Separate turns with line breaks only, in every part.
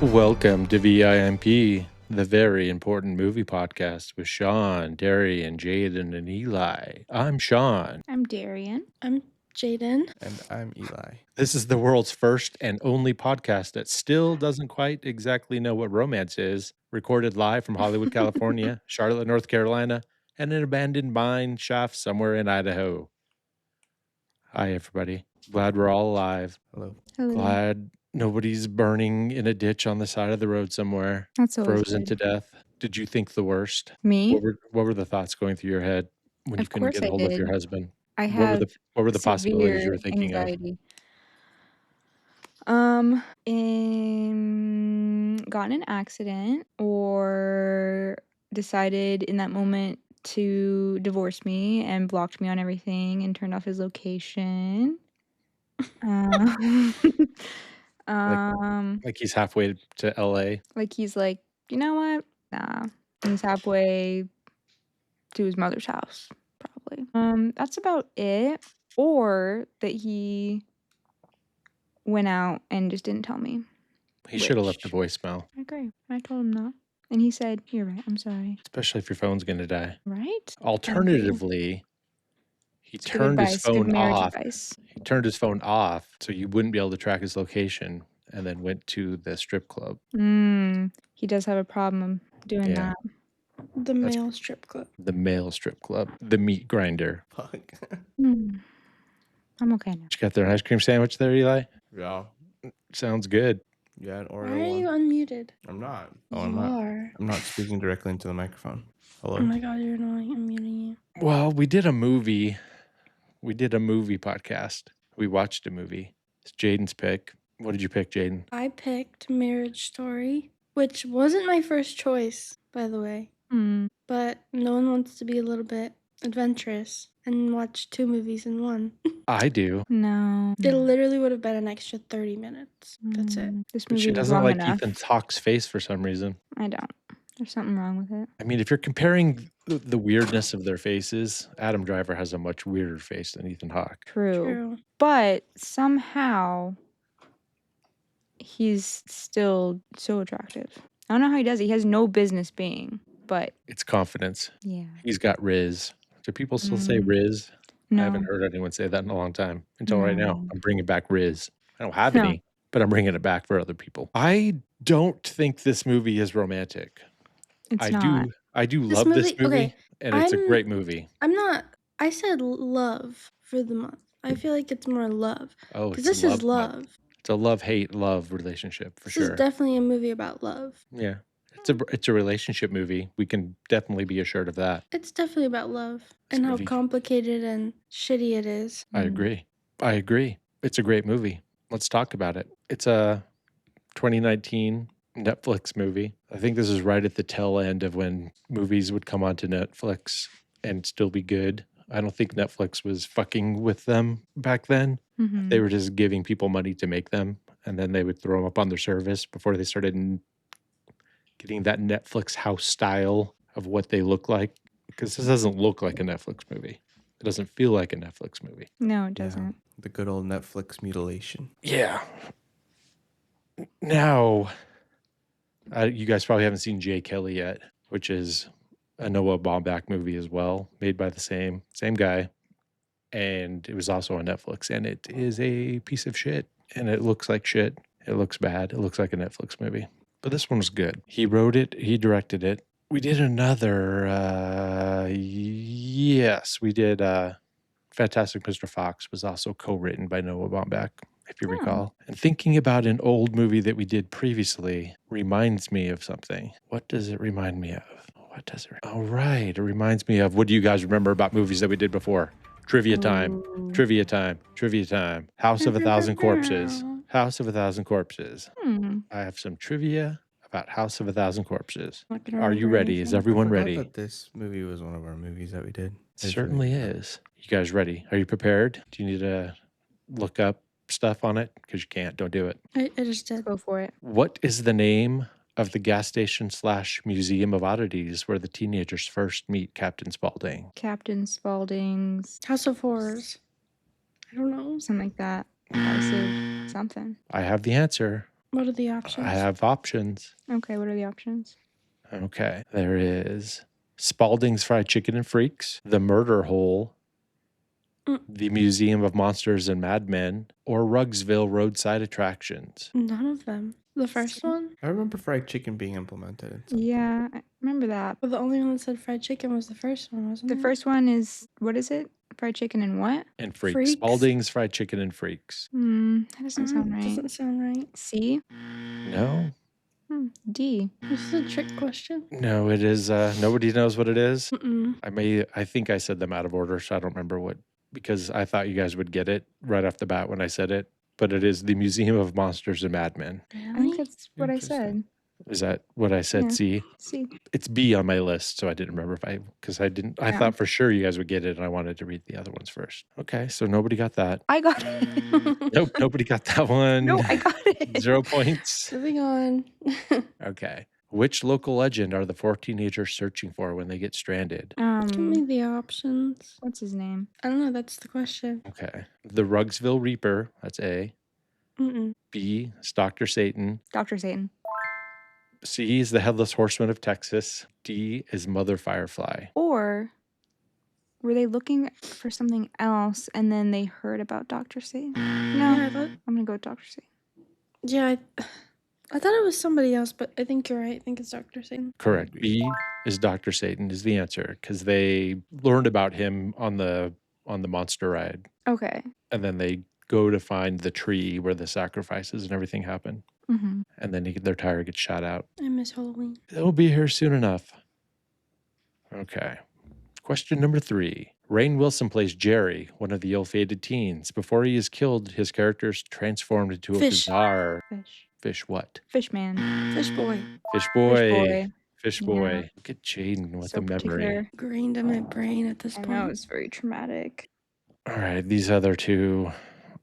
Welcome to VIMP, the very important movie podcast with Sean, Darian, Jaden, and Eli. I'm Sean.
I'm Darian.
I'm Jaden.
And I'm Eli.
This is the world's first and only podcast that still doesn't quite exactly know what romance is. Recorded live from Hollywood, California, Charlotte, North Carolina, and an abandoned mine shaft somewhere in Idaho. Hi, everybody. Glad we're all alive.
Hello.
Hello.
Glad nobody's burning in a ditch on the side of the road somewhere,
That's always
frozen to
good.
death. Did you think the worst?
Me?
What were the thoughts going through your head when you
Of
couldn't
course
get
I
a hold of your
did.
husband?
I
What were
have
the possibilities you
severe
were thinking of?
anxiety. Got in an accident or decided in that moment to divorce me and blocked me on everything and turned off his location.
Like he's halfway to LA.
Like he's like, you know what? Nah. And he's halfway to his mother's house, probably. That's about it. Or that he went out and just didn't tell me.
He should have left a voicemail,
I agree. I told him that. And he said, "You're right. I'm sorry."
especially if your phone's going to die.
Right?
Alternatively, he
It's good
turned his
advice. Good
phone
marriage
off.
advice.
He turned his phone off so you wouldn't be able to track his location and then went to the strip club.
He does have a problem doing
Yeah.
that.
The
That's-
male strip club.
The male strip club, the meat grinder.
Fuck.
I'm okay now.
You got there an ice cream sandwich there, Eli?
Yeah.
Sounds good.
Yeah, an
Why
Oreo
are you
one.
unmuted?
I'm not.
You
I'm not.
are.
I'm not speaking directly into the microphone. Hello.
Oh my god, you're annoying. I'm muting you.
Well, we did a movie. We did a movie podcast. We watched a movie. It's Jaden's pick. What did you pick, Jaden?
I picked Marriage Story, which wasn't my first choice, by the way. But no one wants to be a little bit adventurous and watch 2 movies in one.
I do.
No.
It literally would have been an extra 30 minutes. That's it.
This
But
movie
she
was
doesn't
long
like
enough.
Ethan Hawke's face for some reason.
I don't. There's something wrong with it.
I mean, if you're comparing the weirdness of their faces, Adam Driver has a much weirder face than Ethan Hawke.
True. But somehow he's still so attractive. I don't know how he does it. He has no business being, but
It's confidence.
yeah.
He's got Riz. Do people still say Riz?
No.
I haven't heard anyone say that in a long time. Until right now.
No.
I'm bringing back Riz. I don't have
No.
any, but I'm bringing it back for other people. I don't think this movie is romantic.
It's not.
I do
This
love this
movie-
movie,
okay,
and it's a
I'm-
great movie.
I said love for the month. I feel like it's more love.
Oh,
Because
it's
this
a
is love.
It's a love relationship for
This
sure.
is definitely a movie about love.
Yeah. It's a relationship movie. We can definitely be assured of that.
It's definitely about love
This
and how
movie-
complicated and shitty it is.
I agree. It's a great movie. Let's talk about it. It's a 2019 Netflix movie. I think this is right at the tail end of when movies would come onto Netflix and still be good. I don't think Netflix was fucking with them back then.
Mhm.
They were just giving people money to make them, and then they would throw them up on their service before they started getting that Netflix house style of what they look like. Because this doesn't look like a Netflix movie. It doesn't feel like a Netflix movie.
No, it doesn't.
Yeah, the good old Netflix mutilation.
Yeah. Now, you guys probably haven't seen Jay Kelly yet, which is a Noah Baumbach movie as well, made by the same guy. And it was also on Netflix, and it is a piece of shit. And it looks like shit. It looks bad. It looks like a Netflix movie. But this one was good. He wrote it. He directed it. We did another, yes, we did Fantastic Mr. Fox was also co-written by Noah Baumbach, if you recall. And thinking about an old movie that we did previously reminds me of something. What does it remind me of? All right, it reminds me of, what do you guys remember about movies that we did before? Trivia time. House of a Thousand Corpses. I have some trivia about House of a Thousand Corpses.
Not gonna
Are you
remember
ready? Is
anything.
everyone
I forgot
ready?
that this movie was one of our movies that we did.
It
It's really
certainly
good.
is. You guys ready? Are you prepared? Do you need to look up stuff on it? Because you can't. Don't do it.
I just did.
Go for it.
What is the name of the gas station / museum of oddities where the teenagers first meet Captain Spaulding?
Captain Spaulding's
House of Horrors. I don't know.
something like that. House of something.
I have the answer.
What are the options?
I have options.
Okay, what are the options?
Okay, there is Spalding's Fried Chicken and Freaks, The Murder Hole, The Museum of Monsters and Madmen, or Rugsville Roadside Attractions.
None of them. The first one?
I remember fried chicken being implemented. In something.
Yeah, I remember that.
But the only one that said fried chicken was the first one, wasn't it?
The first one is, what is it? Fried chicken and what?
And Freaks.
Freaks?
Spalding's Fried Chicken and Freaks.
That doesn't sound right.
Doesn't sound right.
C?
No?
D.
This is a trick question.
No, it is. Nobody knows what it is.
Mm-mm.
I think I said them out of order, so I don't remember what, because I thought you guys would get it right off the bat when I said it. But it is the Museum of Monsters and Madmen.
I think that's what I said.
Is that what I said?
Yeah.
C?
C.
It's B on my list, so I didn't remember I thought for sure you guys would get it, and I wanted to read the other ones first. Okay, so nobody got that.
I got it.
Nope, nobody got that one.
No, I got it.
0 points.
Moving on.
Okay. Which local legend are the 4 teenagers searching for when they get stranded?
Give me the options.
What's his name?
I don't know. That's the question.
Okay. The Rugsville Reaper, that's A.
Mm-mm.
B is Dr. Satan.
Dr. Satan.
C is the Headless Horseman of Texas. D is Mother Firefly.
Or were they looking for something else and then they heard about Dr. Satan? No,
Yeah,
I'm going to go with Dr. Satan.
yeah, I thought it was somebody else, but I think you're right. I think it's Dr. Satan.
Correct. B is Dr. Satan is the answer, because they learned about him on the monster ride.
Okay.
And then they go to find the tree where the sacrifices and everything happen.
Mm-hmm.
And then their tire gets shot out.
I miss Halloween.
It'll be here soon enough. Okay. Question number 3. Rainn Wilson plays Jerry, one of the ill-fated teens. Before he is killed, his character is transformed into a
Fish.
bizarre...
Fish.
Fish what?
Fishman.
Fish boy.
Fish boy.
Fish boy.
Fish
Yeah.
boy. Look at Jaden with
So
a memory.
particular.
Grained in my brain at this
I
point.
know, it's very traumatic.
All right, these other two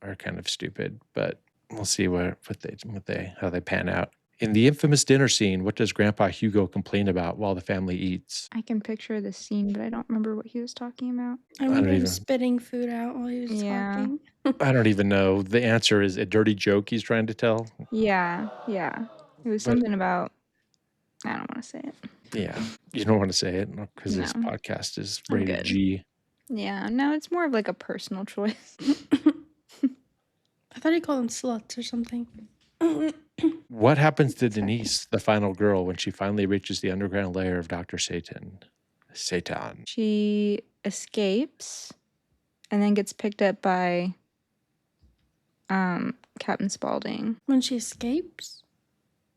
are kind of stupid, but we'll see how they pan out. In the infamous dinner scene, what does Grandpa Hugo complain about while the family eats?
I can picture the scene, but I don't remember what he was talking about.
I remember
don't
him
even-
spitting food out while he was
Yeah.
talking.
I don't even know. The answer is a dirty joke he's trying to tell.
Yeah. It was
But-
something about, I don't want to say it.
Yeah, you don't want to say it because this
No.
podcast is
I'm
rated
good.
G.
Yeah, no, it's more of like a personal choice.
I thought he called them sluts or something.
What happens to Denise, the final girl, when she finally reaches the underground lair of Dr. Satan? Satan.
She escapes and then gets picked up by Captain Spaulding.
When she escapes?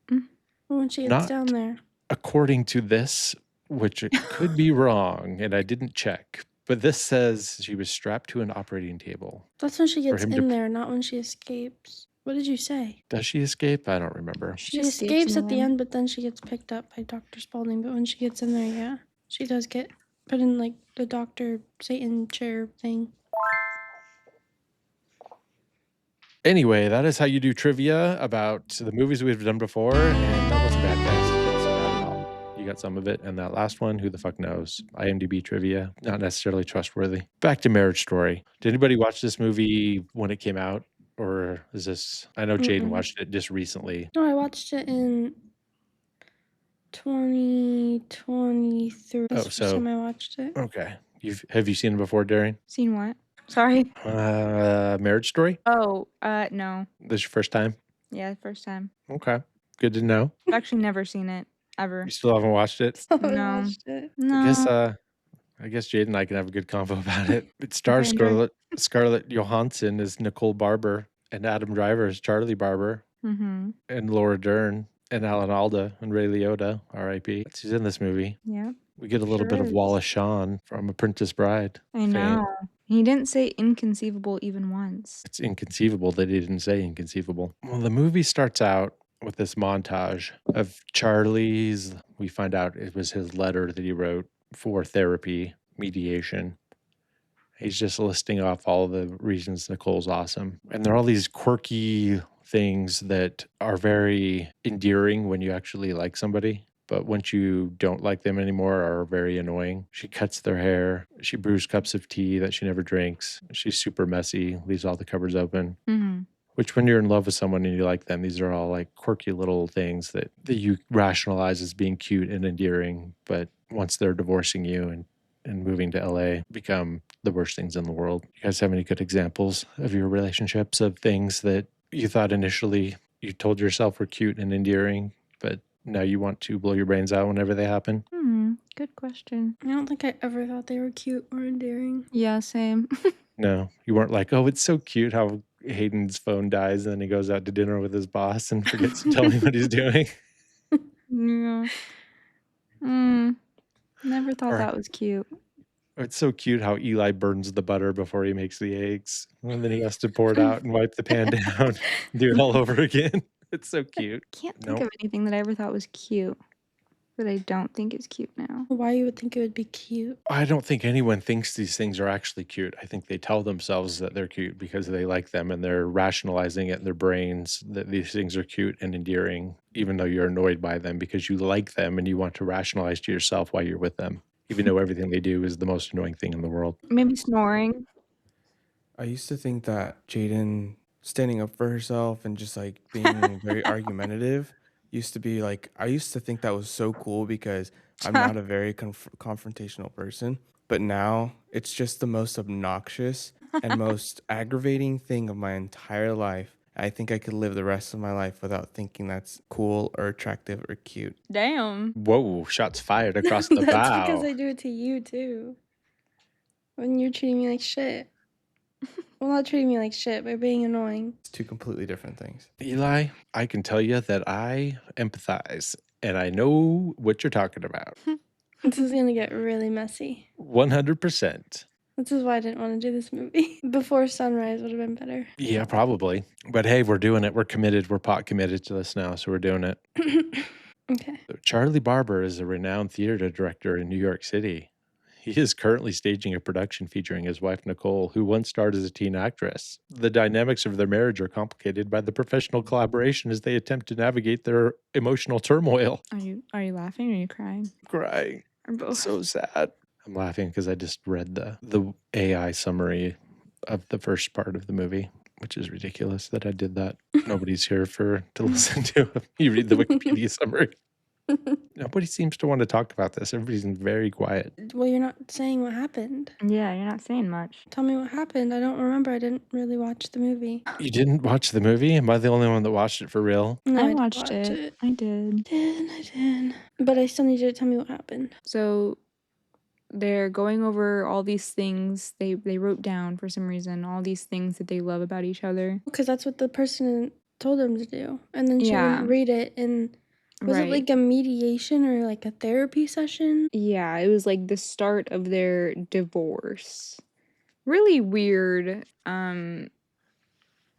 Mm.
Or when she gets
Not-
down there?
According to this, which it could be wrong, and I didn't check, but this says she was strapped to an operating table.
That's when she
For
gets
him to
in
p-
there, not when she escapes. What did you say?
Does she escape? I don't remember.
She
escapes
escapes
in
at the
the
end, but then she gets picked up by Dr. Spaulding. But when she gets in there, yeah, she does get put in like the Dr. Satan chair thing.
Anyway, that is how you do trivia about the movies we've done before, and that wasn't bad, guys. That wasn't bad at all. You got some of it, and that last one, who the fuck knows? IMDb trivia, not necessarily trustworthy. Back to Marriage Story. Did anybody watch this movie when it came out? Or is this... I know Jaden
Mm-mm.
watched it just recently.
No, I watched it in 2023. That's the
so-
first time I watched it.
Okay. Have you seen it before, Darian?
Seen what? Sorry.
Marriage Story?
Oh, no.
This is your first time?
Yeah, first time.
Okay. Good to know.
I've actually never seen it ever.
You still haven't watched it?
I
No.
watched it.
No.
I guess Jade and I can have a good convo about it. It stars
Okay, enjoy.
Scarlett Johansson as Nicole Barber, and Adam Driver as Charlie Barber,
Mm-hmm.
and Laura Dern, and Alan Alda, and Ray Liotta, R.I.P. She's in this movie.
Yeah,
We get a little
Sure
bit of
is.
Wallace Shawn from A Princess Bride.
I
Fame.
know. He didn't say inconceivable even once.
It's inconceivable that he didn't say inconceivable. Well, the movie starts out with this montage of Charlie's. We find out it was his letter that he wrote for therapy, mediation. He's just listing off all the reasons Nicole's awesome. And there are all these quirky things that are very endearing when you actually like somebody. But once you don't like them anymore, are very annoying. She cuts their hair. She brews cups of tea that she never drinks. She's super messy, leaves all the cupboards open.
Mm-hmm.
Which when you're in love with someone and you like them, these are all like quirky little things that you rationalize as being cute and endearing. But once they're divorcing you and moving to LA, become the worst things in the world. You guys have any good examples of your relationships, of things that you thought initially you told yourself were cute and endearing, but now you want to blow your brains out whenever they happen?
Good question.
I don't think I ever thought they were cute or endearing.
Yeah, same.
No, you weren't like, oh, it's so cute how Hayden's phone dies and then he goes out to dinner with his boss and forgets to tell me what he's doing.
Yeah. Never thought
Or-
that was cute.
It's so cute how Eli burns the butter before he makes the eggs. And then he has to pour it out and wipe the pan down, do it all over again. It's so cute.
Can't think of anything that I ever thought was cute that I don't think is cute now.
Why you would think it would be cute?
I don't think anyone thinks these things are actually cute. I think they tell themselves that they're cute because they like them and they're rationalizing it in their brains that these things are cute and endearing, even though you're annoyed by them because you like them and you want to rationalize to yourself why you're with them, even though everything they do is the most annoying thing in the world.
Maybe snoring.
I used to think that Jaden standing up for herself and just like being very argumentative used to be like, I used to think that was so cool because I'm not a very confrontational person. But now it's just the most obnoxious and most aggravating thing of my entire life. I think I could live the rest of my life without thinking that's cool or attractive or cute.
Damn.
Whoa, shots fired across the
That's
bow.
because I do it to you too. When you're treating me like shit. Well, not treating me like shit, but being annoying.
It's two completely different things.
Eli, I can tell you that I empathize and I know what you're talking about.
This is gonna get really messy.
100%.
This is why I didn't want to do this movie. Before Sunrise would have been better.
Yeah, probably. But hey, we're doing it. We're committed. We're pot committed to this now, so we're doing it.
Okay.
So Charlie Barber is a renowned theater director in New York City. He is currently staging a production featuring his wife, Nicole, who once starred as a teen actress. The dynamics of their marriage are complicated by the professional collaboration as they attempt to navigate their emotional turmoil.
Are you laughing or are you crying?
Crying.
Or both?
So sad. I'm laughing because I just read the AI summary of the first part of the movie, which is ridiculous that I did that. Nobody's here to listen to. You read the Wikipedia summary. Nobody seems to want to talk about this. Everybody's very quiet.
Well, you're not saying what happened.
Yeah, you're not saying much.
Tell me what happened. I don't remember. I didn't really watch the movie.
You didn't watch the movie? Am I the only one that watched it for real?
No,
I
did
watched
watch
it. I did.
I did. But I still need you to tell me what happened.
So they're going over all these things they wrote down for some reason, all these things that they love about each other.
Because that's what the person told them to do. And then she
Yeah.
didn't read it. And was it like a mediation or like a therapy session?
Yeah, it was like the start of their divorce. Really weird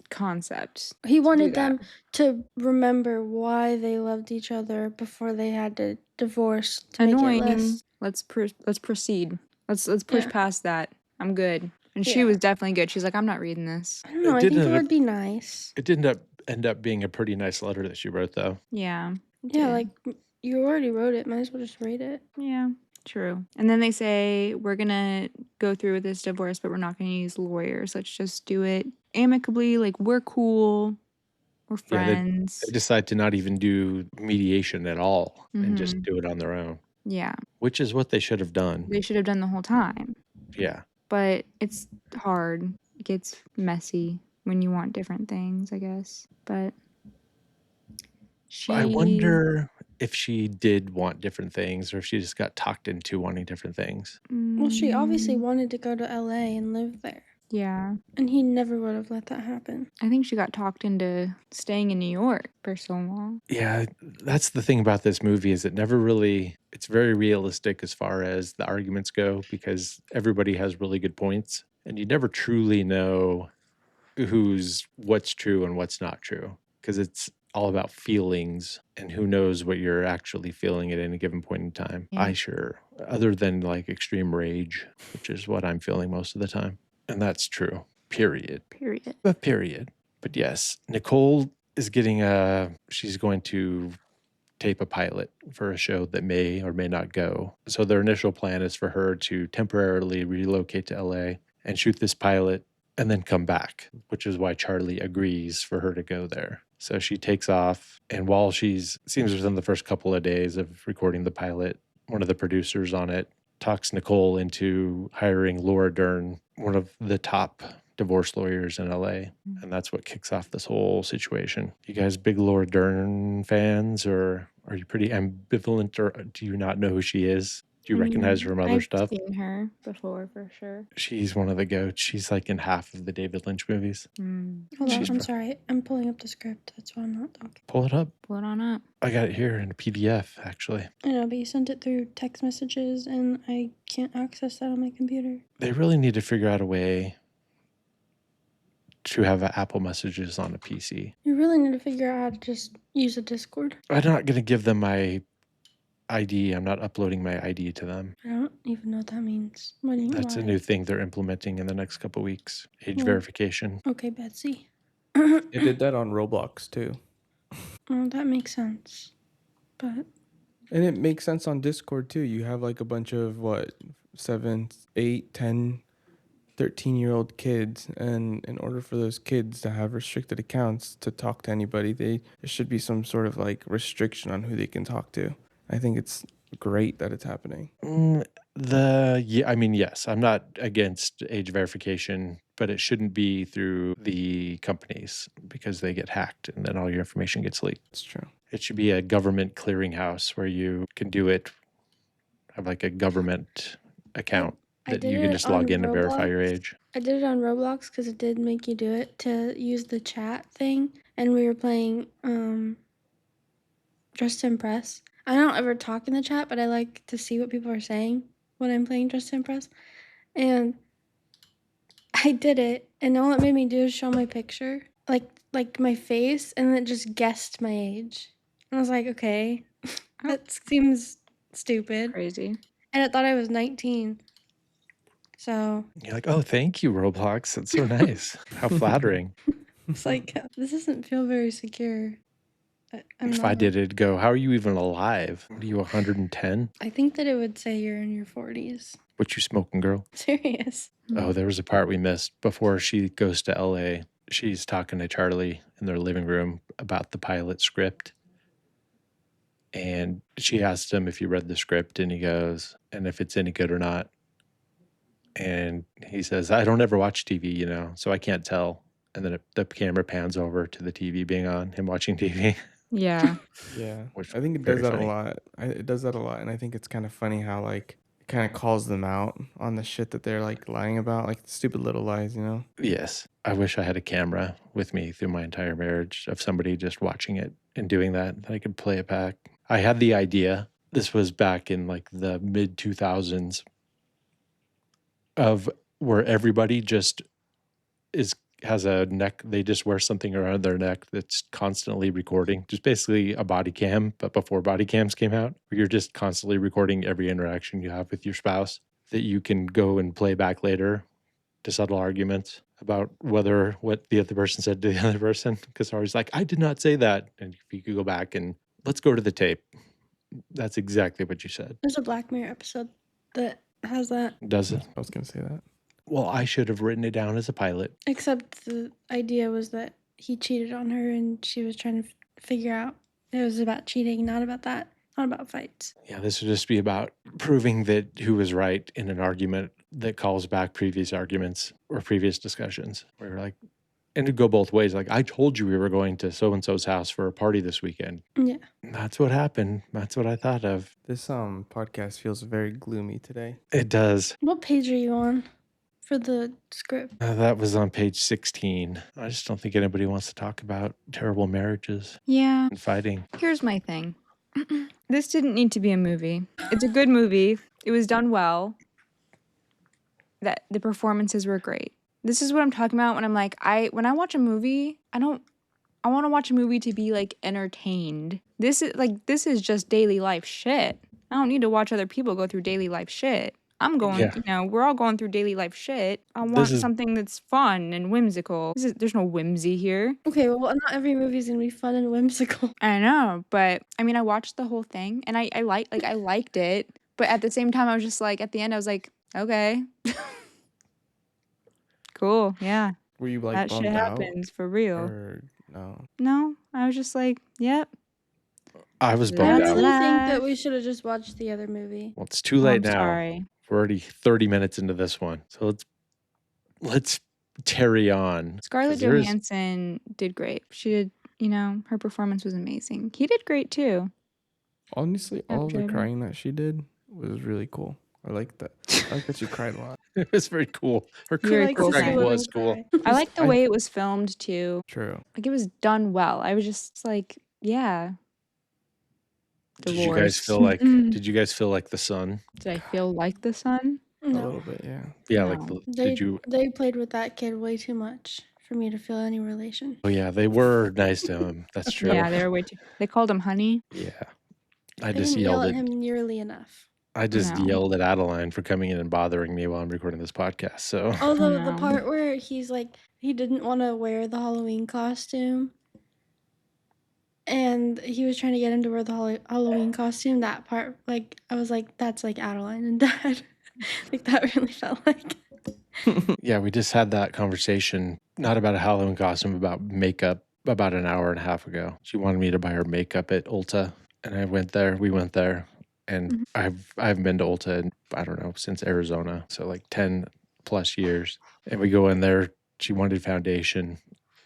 concept.
He wanted
that.
them to remember why they loved each other before they had to divorce to make it
Annoying.
less.
Let's proceed. Let's push
Yeah.
past that. I'm good. And she
Yeah.
was definitely good. She's like, I'm not reading this.
I don't know. I
It
think
did
it would be nice.
It did end up being a pretty nice letter that she wrote, though.
Yeah.
Yeah, like you already wrote it. Might as well just read it.
Yeah, true. And then they say, we're going to go through with this divorce, but we're not going to use lawyers. Let's just do it amicably. Like, we're cool. We're
Yeah,
friends.
They decide to not even do mediation at all and just do it on their own,
Yeah.
which is what they should have done.
They should have done the whole time.
Yeah.
But it's hard. It gets messy when you want different things, I guess. But
I wonder if she did want different things or if she just got talked into wanting different things.
Well, she obviously wanted to go to LA and live there.
Yeah.
And he never would have let that happen.
I think she got talked into staying in New York for so long.
Yeah, that's the thing about this movie is it's very realistic as far as the arguments go because everybody has really good points and you never truly know what's true and what's not true because it's all about feelings and who knows what you're actually feeling at any given point in time.
Yeah.
Other than like extreme rage, which is what I'm feeling most of the time. And that's true. Period. But yes, Nicole is she's going to tape a pilot for a show that may or may not go. So their initial plan is for her to temporarily relocate to LA and shoot this pilot and then come back, which is why Charlie agrees for her to go there. So she takes off, and while seems within the first couple of days of recording the pilot, one of the producers on it talks Nicole into hiring Laura Dern, one of the top divorce lawyers in LA. And that's what kicks off this whole situation. You guys big Laura Dern fans, or are you pretty ambivalent, or do you not know who she is? Do you recognize her from other stuff?
I've seen her before for sure.
She's one of the goats. She's like in half of the David Lynch movies.
Hold on, I'm sorry. I'm pulling up the script. That's why I'm not talking.
Pull it up.
Pull it on up.
I got it here in a PDF, actually.
I know, but you sent it through text messages, and I can't access that on my computer.
They really need to figure out a way to have Apple Messages on a PC.
You really need to figure out how to just use a Discord.
I'm not going to give them my ID. I'm not uploading my ID to them.
I don't even know what that means.
That's a new thing they're implementing in the next couple of weeks. Age verification.
Okay, Betsy.
It did that on Roblox too.
Oh, that makes sense. But
And it makes sense on Discord too. You have like a bunch of 7, 8, 10, 13-year-old kids, and in order for those kids to have restricted accounts to talk to anybody, there should be some sort of like restriction on who they can talk to. I think it's great that it's happening.
Yes, I'm not against age verification, but it shouldn't be through the companies because they get hacked and then all your information gets leaked.
It's true.
It should be a government clearinghouse where you can do it, have like a government account that you can just log in and verify your age.
I did it on Roblox because it did make you do it to use the chat thing, and we were playing Dress to Impress. I don't ever talk in the chat, but I like to see what people are saying when I'm playing Dress to Impress. And I did it, and all it made me do is show my picture, like my face, and it just guessed my age. And I was like, okay, that seems stupid.
Crazy.
And it thought I was 19. So
you're like, oh, thank you, Roblox. That's so nice. How flattering.
It's like, this doesn't feel very secure.
If I did, it'd go, how are you even alive? What are you, 110?
I think that it would say you're in your 40s.
What you smoking, girl?
Serious.
Oh, there was a part we missed. Before she goes to LA, she's talking to Charlie in their living room about the pilot script. And she asked him if he read the script, and he goes, and if it's any good or not. And he says, I don't ever watch TV, so I can't tell. And then the camera pans over to the TV being on, him watching TV.
Yeah.
Yeah.
Which
I think it does that a lot. It does that a lot. And I think it's kind of funny how like it kind of calls them out on the shit that they're like lying about, like stupid little lies,
Yes. I wish I had a camera with me through my entire marriage of somebody just watching it and doing that. I could play it back. I had the idea. This was back in like the mid 2000s of where everybody just has a neck. They just wear something around their neck that's constantly recording. Just basically a body cam, but before body cams came out, where you're just constantly recording every interaction you have with your spouse that you can go and play back later to settle arguments about what the other person said to the other person. Because I was like, I did not say that. And if you could go back and let's go to the tape. That's exactly what you said.
There's a Black Mirror episode that has that.
Does it?
I was going to say that.
Well, I should have written it down as a pilot.
Except the idea was that he cheated on her and she was trying to figure out it was about cheating, not about that, not about fights.
Yeah, this would just be about proving that who was right in an argument that calls back previous arguments or previous discussions. Where you're like, and it'd go both ways. Like, I told you we were going to so-and-so's house for a party this weekend.
Yeah.
That's what happened. That's what I thought of.
This podcast feels very gloomy today.
It does.
What page are you on for the script?
That was on page 16. I just don't think anybody wants to talk about terrible marriages
Yeah.
and fighting.
Here's my thing. This didn't need to be a movie. It's a good movie. It was done well. That the performances were great. This is what I'm talking about when I'm like, when I watch a movie, I want to watch a movie to be like entertained. This is just daily life shit. I don't need to watch other people go through daily life shit. I'm going, we're all going through daily life shit. I want something that's fun and whimsical. There's no whimsy here.
Okay, well, not every movie's gonna be fun and whimsical.
I know, but I mean, I watched the whole thing and I liked it. But at the same time, I was just like, at the end, I was like, okay. cool. Yeah.
Were you like
That shit
bummed out
happens for real.
or no?
No, I was just like, yep.
I was
I
bummed
That's
out.
really think that
life.
we should have just watched the other movie.
Well, it's too
Oh,
late
I'm
now.
sorry.
We're already 30 minutes into this one. So let's carry on.
Scarlett
'cause there is-
Johansson did great. She did, you know, her performance was amazing. He did great too.
Honestly, all of the
Jada.
crying that she did was really cool. I like that. I like that she cried a lot.
It was very cool. Her
Very
I like
cool
to see
crying.
women
was cool.
cry.
I like the
I-
way it was filmed too.
True.
Like it was done well. I was just like, yeah.
Did you guys feel
Divorce.
like did you guys feel like the sun?
Did I feel like the sun?
A
No,
little bit, yeah.
Yeah, like
No.
they
did you
they played with that kid way too much for me to feel any relation.
Oh yeah, they were nice to him. That's true.
Yeah, they were way too. They called him honey.
Yeah. I
I
just
didn't yell
yelled
at
at
him nearly enough.
I just
No.
yelled at Adeline for coming in and bothering me while I'm recording this podcast. So
Although the
No.
part where he's like he didn't want to wear the Halloween costume, and he was trying to get him to wear the Halloween costume. That part, like I was like, that's like Adeline and Dad. Like that really felt like.
yeah, we just had that conversation, not about a Halloween costume, about makeup about an hour and a half ago. She wanted me to buy her makeup at Ulta, and I went there. We went there, and I haven't been to Ulta in, I don't know, since Arizona, so like 10 plus years. And we go in there. She wanted foundation,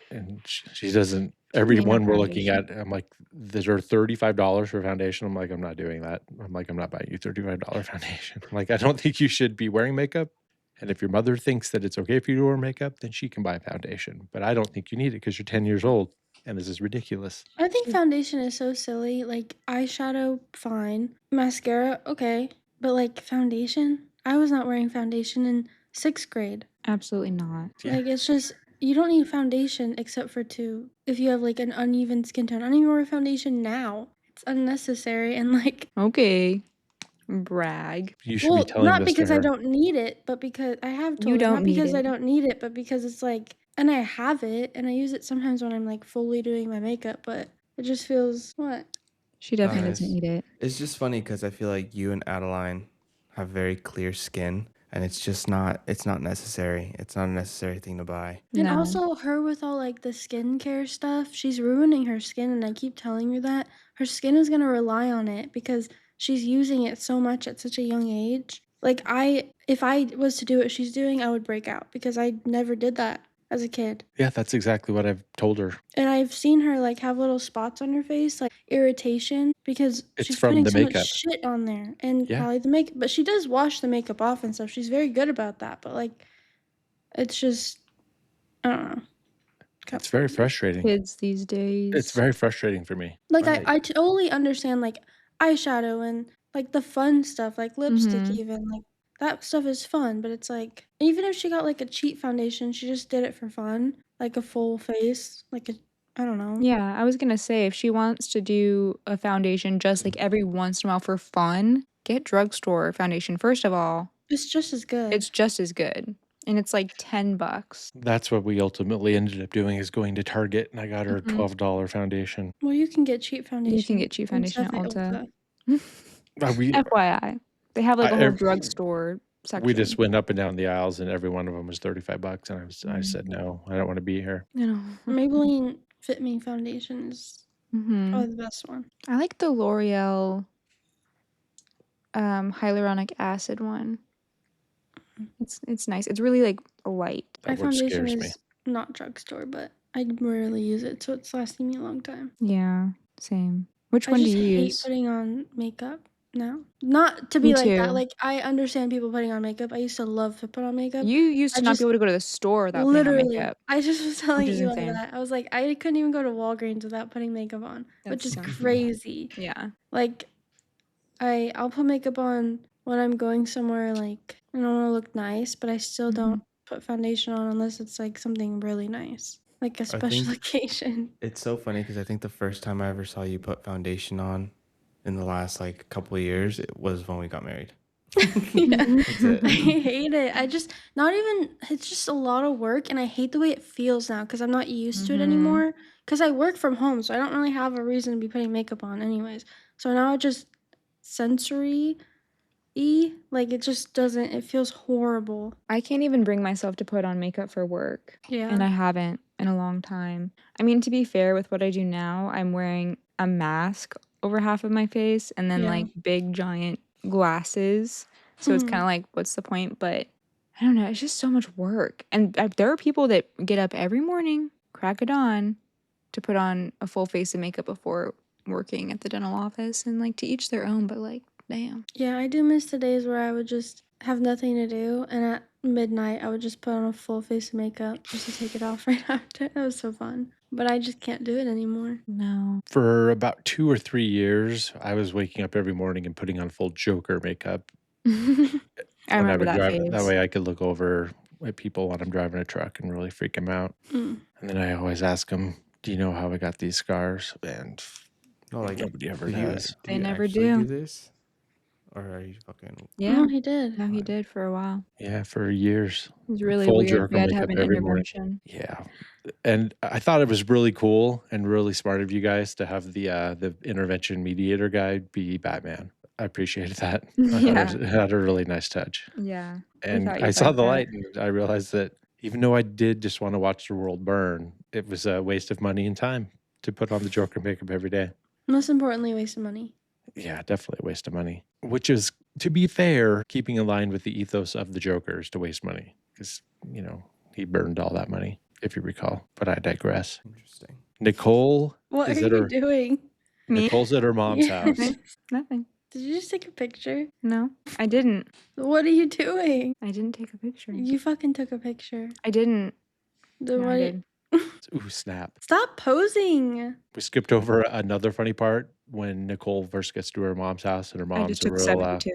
and she doesn't. Everyone we're looking at, I'm like, these are $35 for foundation. I'm like, I'm not doing that. I'm like, I'm not buying you $35 foundation. I'm like, I don't think you should be wearing makeup. And if your mother thinks that it's okay for you to wear makeup, then she can buy foundation. But I don't think you need it because you're 10 years old, and this is ridiculous.
I think foundation is so silly. Like eyeshadow, fine. Mascara, okay. But like foundation, I was not wearing foundation in 6th grade.
Absolutely not.
Yeah.
Like it's just you don't need foundation except for if you have like an uneven skin tone. I don't even wear foundation now. It's unnecessary and like
Okay. Brag.
You should be telling
not
this
because
to
I
her.
don't need it, but because I have
You
told her,
don't
not
need
because I
it.
don't need it, but because it's like and I have it and I use it sometimes when I'm like fully doing my makeup, but it just feels what?
She definitely
Nice.
doesn't need it.
It's just funny because I feel like you and Adeline have very clear skin, and it's not necessary. It's not a necessary thing to buy.
And
No.
also her with all like the skincare stuff, she's ruining her skin and I keep telling her that. Her skin is gonna rely on it because she's using it so much at such a young age. Like if I was to do what she's doing, I would break out because I never did that as a kid.
Yeah, that's exactly what I've told her.
And I've seen her like have little spots on her face, like irritation, because
It's
she's
from
putting
the
so
makeup.
much shit on there. And
Yeah.
probably the makeup, but she does wash the makeup off and stuff. She's very good about that. But like, it's just, I don't know.
It's very frustrating.
Kids these days.
It's very frustrating for me.
Like
Right.
I totally understand like eyeshadow and like the fun stuff, like lipstick
Mhm.
even, like that stuff is fun, but it's like even if she got like a cheap foundation, she just did it for fun, like a full face, like I don't know.
Yeah, I was gonna say if she wants to do a foundation just like every once in a while for fun, get drugstore foundation. First of all,
It's just as good.
it's just as good. And it's like $10.
That's what we ultimately ended up doing is going to Target, and I got her a
Mhm.
$12 foundation.
Well, you can get cheap foundation.
You can get cheap
and
foundation at
stuff
Ulta.
We
FYI. They have like a whole
every-
drugstore section.
we just went up and down the aisles, and every one of them was $35, and I said no, I don't want to be here.
You know.
Maybelline Fit Me foundation is
Mhm.
probably the best one.
I like the L'Oreal hyaluronic acid one. It's nice. It's really like light.
My
That word
foundation
scares me.
is not drugstore, but I rarely use it, so it's lasting me a long time.
Yeah, same. Which
I
one do
just
you
hate
use?
putting on makeup now. Not to be
Me
like that.
too.
Like I understand people putting on makeup. I used to love to put on makeup.
You used to
I
not
just
be able to go to the store without putting on
literally,
makeup.
I just was telling
is
Eli
insane.
that. I was like, I couldn't even go to Walgreens without putting makeup on, which
That's
is
so insane.
crazy.
Yeah.
Like I'll put makeup on when I'm going somewhere like and I want to look nice, but I still don't put foundation on unless it's like something really nice, like a special
think-
occasion.
It's so funny because I think the first time I ever saw you put foundation on in the last like couple of years, it was when we got married.
Yeah.
That's it.
I hate it. I just not even. It's just a lot of work, and I hate the way it feels now because I'm not used to it anymore. Because I work from home, so I don't really have a reason to be putting makeup on, anyways. So now it just sensory Like, it just doesn't, it feels horrible.
I can't even bring myself to put on makeup for work.
Yeah.
And I haven't in a long time. I mean, to be fair, with what I do now, I'm wearing a mask over half of my face and then
Yeah.
like big giant glasses. So it's kind of like, what's the point? But I don't know. It's just so much work. And there are people that get up every morning, crack of dawn, to put on a full face of makeup before working at the dental office. And like, to each their own, but like, damn.
Yeah, I do miss the days where I would just have nothing to do, and at midnight I would just put on a full face of makeup just to take it off right after. That was so fun. But I just can't do it anymore.
No.
For about 2 or 3 years, I was waking up every morning and putting on full Joker makeup
I
when I
remember
would
that
drive.
phase.
That way I could look over at people when I'm driving a truck and really freak them out.
Mm.
And then I always ask them, "Do you know how I got these scars?" And
No, like
nobody ever
did you,
does.
did
They
you
never
actually
do.
this, or are you fucking?
Yeah.
No, he did.
No, he did for a while.
Yeah, for years.
It was really
Full
weird.
Joker
We had to have
makeup
an
every morning.
intervention.
Yeah. And I thought it was really cool and really smart of you guys to have the intervention mediator guy be Batman. I appreciated that. I thought it had a really nice touch.
Yeah.
And
thought you'd
I saw
like
the
that.
light and I realized that even though I did just want to watch the world burn, it was a waste of money and time to put on the Joker makeup every day.
Most importantly, waste of money.
Yeah, definitely a waste of money. Which is, to be fair, keeping in line with the ethos of the Joker is to waste money. Because, you know, he burned all that money, if you recall. But I digress.
Interesting.
Nicole
What
is
are
at
you
her
doing?
Me?
Nicole's at her mom's
Yeah.
house.
Nothing.
Did you just take a picture?
No, I didn't.
What are you doing?
I didn't take a picture.
You fucking took a picture.
I didn't.
Then
No, I
what?
did.
Ooh, snap.
Stop posing.
We skipped over another funny part when Nicole first gets to her mom's house and her
I
mom's
just
a
took
real
72.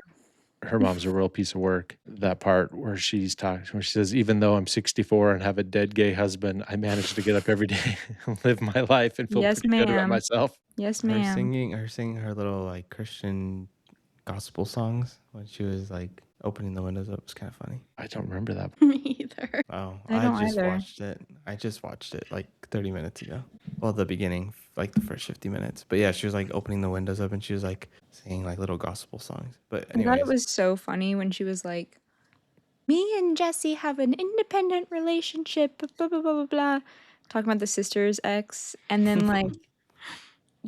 her mom's a real piece of work. That part where she's talking, where she says, "Even though I'm 64 and have a dead gay husband, I manage to get up every day and live my life and feel
Yes,
pretty good about
ma'am.
myself."
Yes,
Her
ma'am.
singing her little like Christian gospel songs when she was like opening the windows up was kind of funny.
I don't remember that.
Me either.
Oh,
I don't
just
either.
watched it. I just watched it like 30 minutes ago. Well, the beginning, like the first 50 minutes. But yeah, she was like opening the windows up and she was like singing like little gospel songs. But
I thought it
anyways,
was so funny when she was like, "Me and Jesse have an independent relationship, blah, blah, blah, blah, blah." Talking about the sister's ex. And then, like,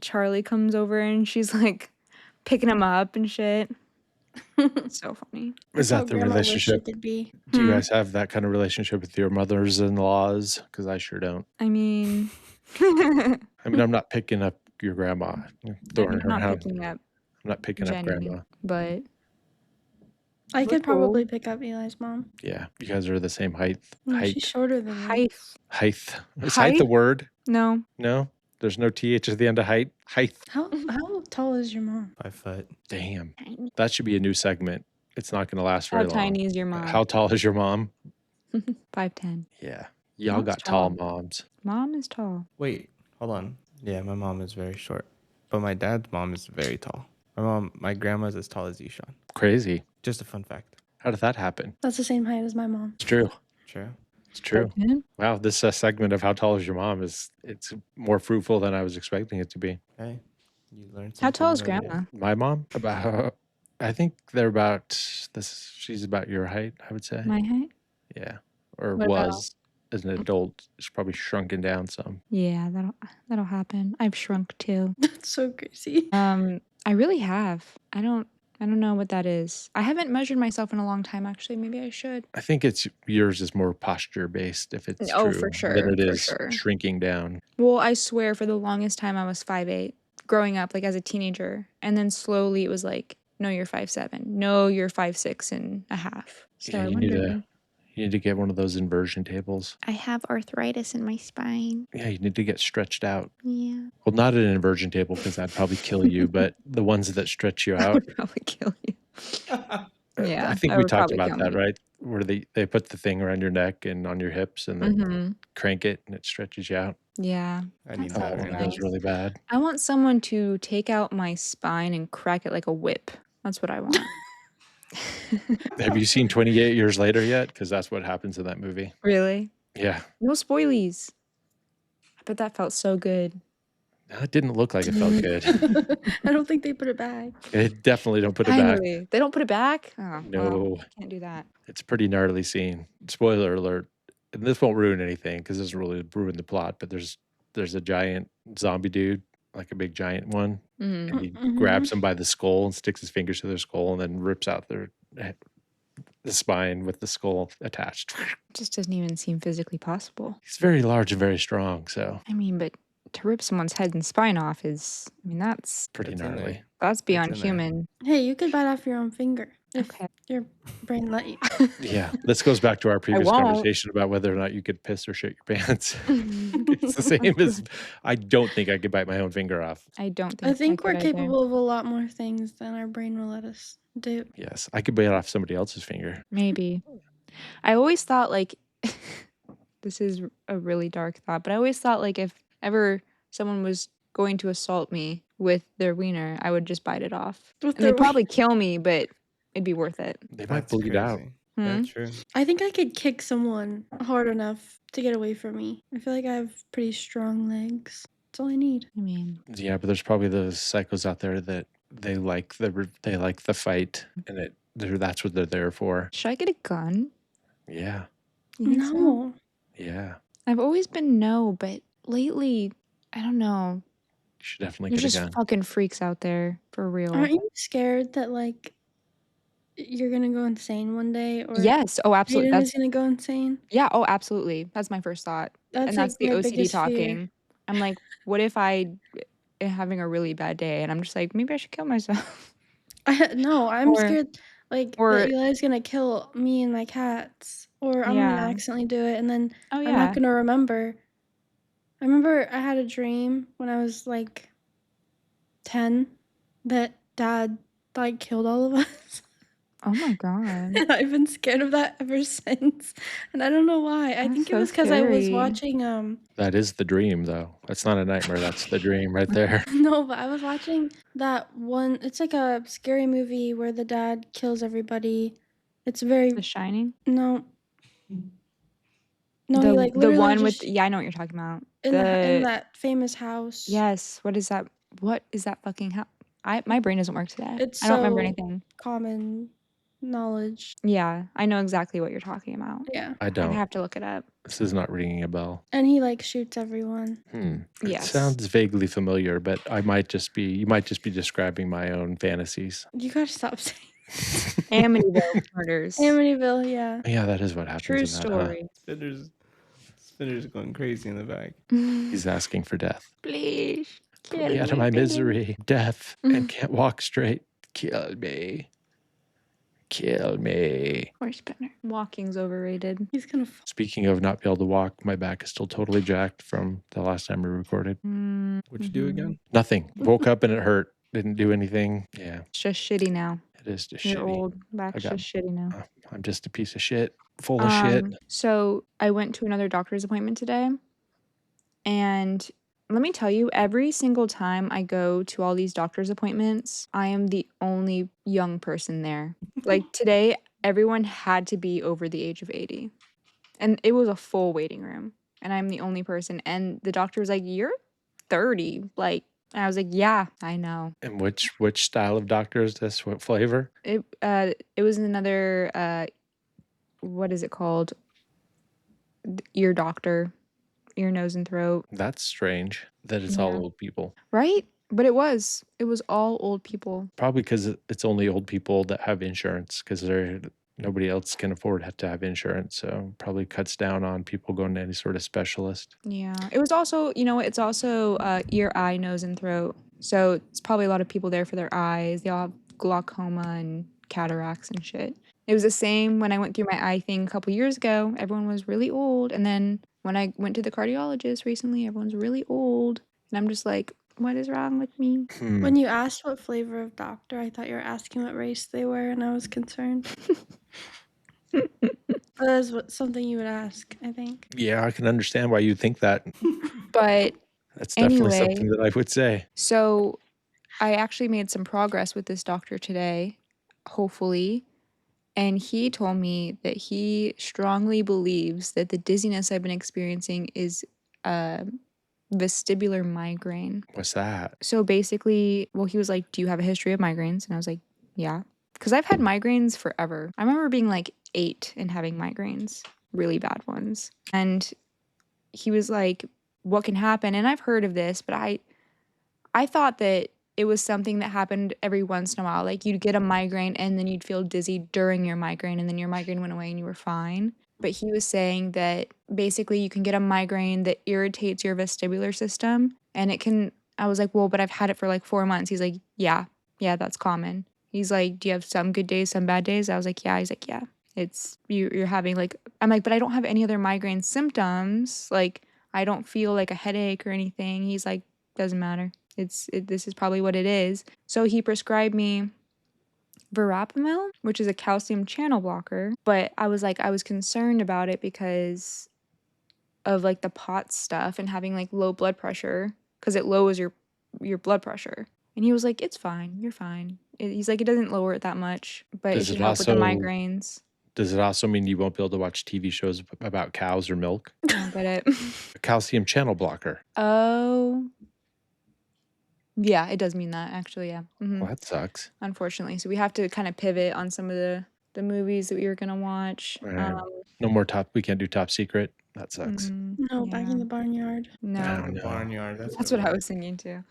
Charlie comes over and she's, like, picking him up and shit. It's so funny.
Is
That's how
that the
Grandma wished she
relationship?
could be.
Do you guys have that kind of relationship with your mothers-in-laws? Because I sure don't.
I mean,
I mean, I'm not picking up your grandma, throwing
I'm
her
not
around.
picking up
I'm not picking up
Jenny,
grandma.
but
I
We're
could probably
cool.
pick up Eli's mom.
Yeah, you guys are the same height.
No,
Height.
she's shorter than me.
height.
Height. Is height the
Height?
word?
No.
No? There's no TH at the end of height? Height.
How tall is your mom?
5 foot.
Damn.
Tiny.
That should be a new segment. It's not going to last
How
very long.
tiny is your mom?
How tall is your mom?
5'10".
Yeah. Y'all
Mom's
got tall
tall.
moms.
Mom is tall.
Wait, hold on. Yeah, my mom is very short. But my dad's mom is very tall. My grandma's as tall as you, Sean.
Crazy.
Just a fun fact.
How did that happen?
That's the same height as my mom.
It's true.
True.
It's true.
5'10"?
Wow, this segment of how tall is your mom it's more fruitful than I was expecting it to be.
Hey, you learned
How tall is
something new every day.
grandma?
My mom, I think they're about she's about your height, I would say.
My height?
Yeah, or
What about-
was as an adult. She's probably shrunken down some.
Yeah, that'll happen. I've shrunk too.
That's so crazy.
I really have. I don't know what that is. I haven't measured myself in a long time, actually. Maybe I should.
I think it's yours is more posture based if it's
Oh,
true
for sure,
than it
for
is
sure.
shrinking down.
Well, I swear for the longest time I was 5'8", growing up, like as a teenager. And then slowly it was like, no, you're 5'7". No, you're 5'6.5". So
Yeah,
I
you need
wonder.
You need to get one of those inversion tables.
I have arthritis in my spine.
Yeah, you need to get stretched out.
Yeah.
Well, not an inversion table because that'd probably kill you, but the ones that stretch you
That
out.
would probably kill you. Yeah.
I think
that
we
would
talked
probably
about
kill
that,
me.
right? Where they put the thing around your neck and on your hips and then
Mhm.
crank it and it stretches you out.
Yeah.
I need
That
I
that
want
right
one of
now.
those really bad.
I want someone to take out my spine and crack it like a whip. That's what I want.
Have you seen 28 Years Later yet? Because that's what happens in that movie.
Really?
Yeah.
No spoilies. I bet that felt so good.
It didn't look like it felt good.
I don't think they put it back.
It definitely don't put it back.
Finally. They don't put it back? Oh, well,
No.
can't do that.
It's a pretty gnarly scene. Spoiler alert. And this won't ruin anything because this really ruin the plot, but there's a giant zombie dude, like a big giant one,
Mhm.
and he grabs him by the skull and sticks his fingers to their skull and then rips out the spine with the skull attached.
Just doesn't even seem physically possible.
He's very large and very strong, so
I mean, but to rip someone's head and spine off is, I mean, that's
pretty
That's in there.
gnarly.
that's beyond
in there.
human.
Hey, you could bite off your own finger if
Okay.
your brain let you.
Yeah, this goes back to our previous
won't.
conversation about whether or not you could piss or shit your pants. It's the same as I don't think I could bite my own finger off.
I don't think
I think we're
could either.
capable of a lot more things than our brain will let us do.
Yes, I could bite off somebody else's finger.
Maybe. I always thought like this is a really dark thought, but I always thought like if ever someone was going to assault me with their wiener, I would just bite it off.
With
And they'd
their
probably kill me, but it'd be worth it.
They might
That's
bleed out.
crazy.
Hmm?
That's true.
I think I could kick someone hard enough to get away from me. I feel like I have pretty strong legs. That's all I need.
I mean,
Yeah, but there's probably those psychos out there that they like the fight, and that's what they're there for.
should I get a gun?
Yeah,
You think so?
No.
yeah.
I've always been no, but lately, I don't know.
You should definitely
There's
get a
just
gun.
fucking freaks out there for real.
Aren't you scared that like you're gonna go insane one day, or
Yes. Oh, absolutely.
Hayden
That's
is gonna go insane?
yeah. Oh, absolutely. That's my first thought,
That's
and
like
that's the
my
OCD
biggest fear.
talking. I'm like, what if I am having a really bad day, and I'm just like, maybe I should kill myself.
No, I'm
Or-
scared like
or-
that Eli's gonna kill me and my cats, or I'm
Yeah.
gonna accidentally do it, and then
Oh
I'm
yeah.
not gonna remember. I remember I had a dream when I was like 10 that Dad like killed all of us.
Oh my god.
And I've been scared of that ever since. And I don't know why. I
That's
think it
so
was because I was
scary.
watching
That is the dream, though. That's not a nightmare. That's the dream right there.
no, but I was watching that one. It's like a scary movie where the dad kills everybody. It's very
The Shining.
no. No,
the
he like
the
literally
one
just
with yeah, I know what you're talking about.
in that famous house.
Yes. What is that? What is that fucking house? My brain doesn't work today.
It's
I don't remember
so-
anything.
Common knowledge.
Yeah, I know exactly what you're talking about.
Yeah.
I
I
don't.
have to look it up.
This is not ringing a bell.
And he like shoots everyone.
It
Yes.
sounds vaguely familiar, but you might just be describing my own fantasies.
You gotta stop saying
Amityville murders.
Amityville, yeah.
Yeah, that is what happens
True
in that.
story.
Spinner's going crazy in the back.
He's asking for death.
Please.
Put
kill
me out of
me,
my
please.
misery, death, and can't walk straight. Kill me. Kill me.
Poor Spinner. Walking's overrated.
He's gonna
Speaking of not be able to walk, my back is still totally jacked from the last time we recorded.
What'd you do again?
Nothing. Woke up and it hurt. Didn't do anything. Yeah,
It's just shitty now.
it is just
You're
shitty.
old. Back's
got-
just shitty now.
I'm just a piece of shit. Full of shit.
So I went to another doctor's appointment today, and let me tell you, every single time I go to all these doctor's appointments, I am the only young person there. Like today, everyone had to be over the age of 80, and it was a full waiting room, and I'm the only person. And the doctor was like, "You're 30," like. And I was like, "Yeah, I know."
And which style of doctor is this? What flavor?
It was another what is it called? Ear doctor, ear, nose, and throat,
That's strange that it's all
Yeah.
old people.
right? But it was all old people.
Probably because it's only old people that have insurance because nobody else can afford to have insurance. So probably cuts down on people going to any sort of specialist.
Yeah, it was also, it's also ear, eye, nose, and throat. So it's probably a lot of people there for their eyes. They all have glaucoma and cataracts and shit. It was the same when I went through my eye thing a couple years ago. Everyone was really old, and then when I went to the cardiologist recently, everyone's really old, and I'm just like, what is wrong with me?
When you asked what flavor of doctor, I thought you were asking what race they were, and I was concerned. That is something you would ask, I think.
Yeah, I can understand why you'd think that.
But
That's definitely
Anyway.
something that I would say.
so I actually made some progress with this doctor today, hopefully. And he told me that he strongly believes that the dizziness I've been experiencing is vestibular migraine.
What's that?
So basically, well, he was like, "Do you have a history of migraines?" And I was like, "Yeah." Because I've had migraines forever. I remember being like 8 and having migraines, really bad ones. And he was like, "What can happen?" And I've heard of this, but I thought that it was something that happened every once in a while. Like you'd get a migraine and then you'd feel dizzy during your migraine and then your migraine went away and you were fine. But he was saying that basically you can get a migraine that irritates your vestibular system and it can. I was like, "Well, but I've had it for like 4 months." He's like, "Yeah, that's common." He's like, "Do you have some good days, some bad days?" I was like, "Yeah." He's like, "Yeah. It's you're having like." I'm like, "But I don't have any other migraine symptoms. Like I don't feel like a headache or anything." He's like, "Doesn't matter. This is probably what it is." So he prescribed me verapamil, which is a calcium channel blocker. But I was concerned about it because of like the POTS stuff and having like low blood pressure because it lowers your blood pressure. And he was like, "It's fine. You're fine." He's like, "It doesn't lower it that much, but it
Does
should
it
help with the
also
migraines."
does it also mean you won't be able to watch TV shows about cows or milk?
I don't get it.
A calcium channel blocker.
Oh, yeah, it does mean that actually. Yeah.
Well, that sucks.
Unfortunately, so we have to kind of pivot on some of the movies that we were gonna watch.
Right. No more top. We can't do Top Secret. That sucks.
No, Back in the Barnyard.
No,
Oh, no.
Barnyard.
that's what I was thinking too.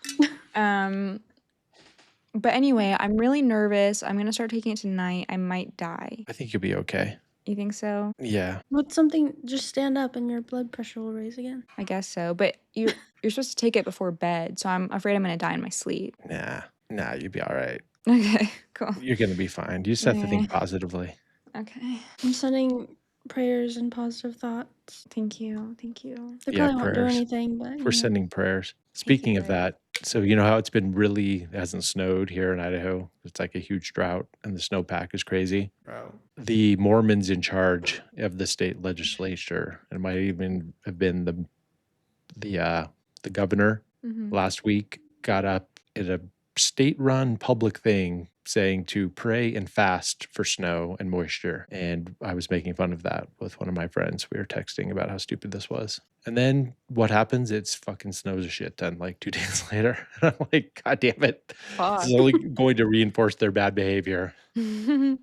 But anyway, I'm really nervous. I'm gonna start taking it tonight. I might die.
I think you'll be okay.
You think so?
Yeah.
What's something? Just stand up and your blood pressure will raise again.
I guess so. But you're supposed to take it before bed, so I'm afraid I'm gonna die in my sleep.
Nah, you'll be all right.
Okay, cool.
You're gonna be fine. You just have to think positively.
Okay.
I'm sending prayers and positive thoughts.
Thank you. Thank you.
They
Yeah,
probably won't do
prayers.
anything, but
We're sending prayers. Speaking of that, so you know how it's been it hasn't snowed here in Idaho. It's like a huge drought and the snowpack is crazy.
Bro.
The Mormons in charge of the state legislature, and it might even have been the governor last week, got up at a state-run public thing saying to pray and fast for snow and moisture. And I was making fun of that with one of my friends. We were texting about how stupid this was. And then what happens? It's fucking snows a shit ton like 2 days later. And I'm like, God damn it. This is only going to reinforce their bad behavior.
Do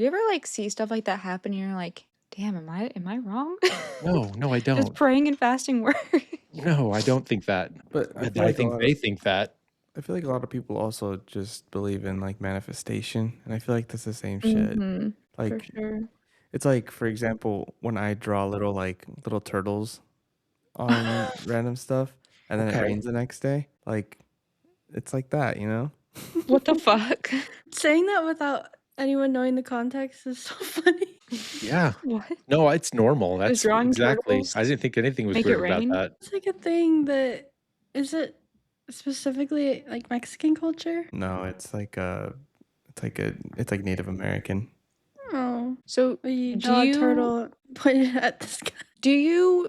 you ever like see stuff like that happen and you're like, damn, am I wrong?
No, I don't.
Does praying and fasting work?
No, I don't think that.
But
I think they think that.
I feel like a lot of people also just believe in like manifestation, and I feel like that's the same shit.
For
Like
sure.
it's like, for example, when I draw little turtles on random stuff, and then it
Okay.
rains the next day, like it's like that, you know?
What the fuck?
saying that without anyone knowing the context is so funny.
Yeah.
What?
No, it's normal.
Is
That's
drawing
exactly.
turtles
I didn't think anything was
make it
weird about
rain?
that.
It's like a thing that is it specifically like Mexican culture?
No, it's like Native American.
Oh,
So
but you
Do
draw
you-
a turtle, point it at the sky.
do you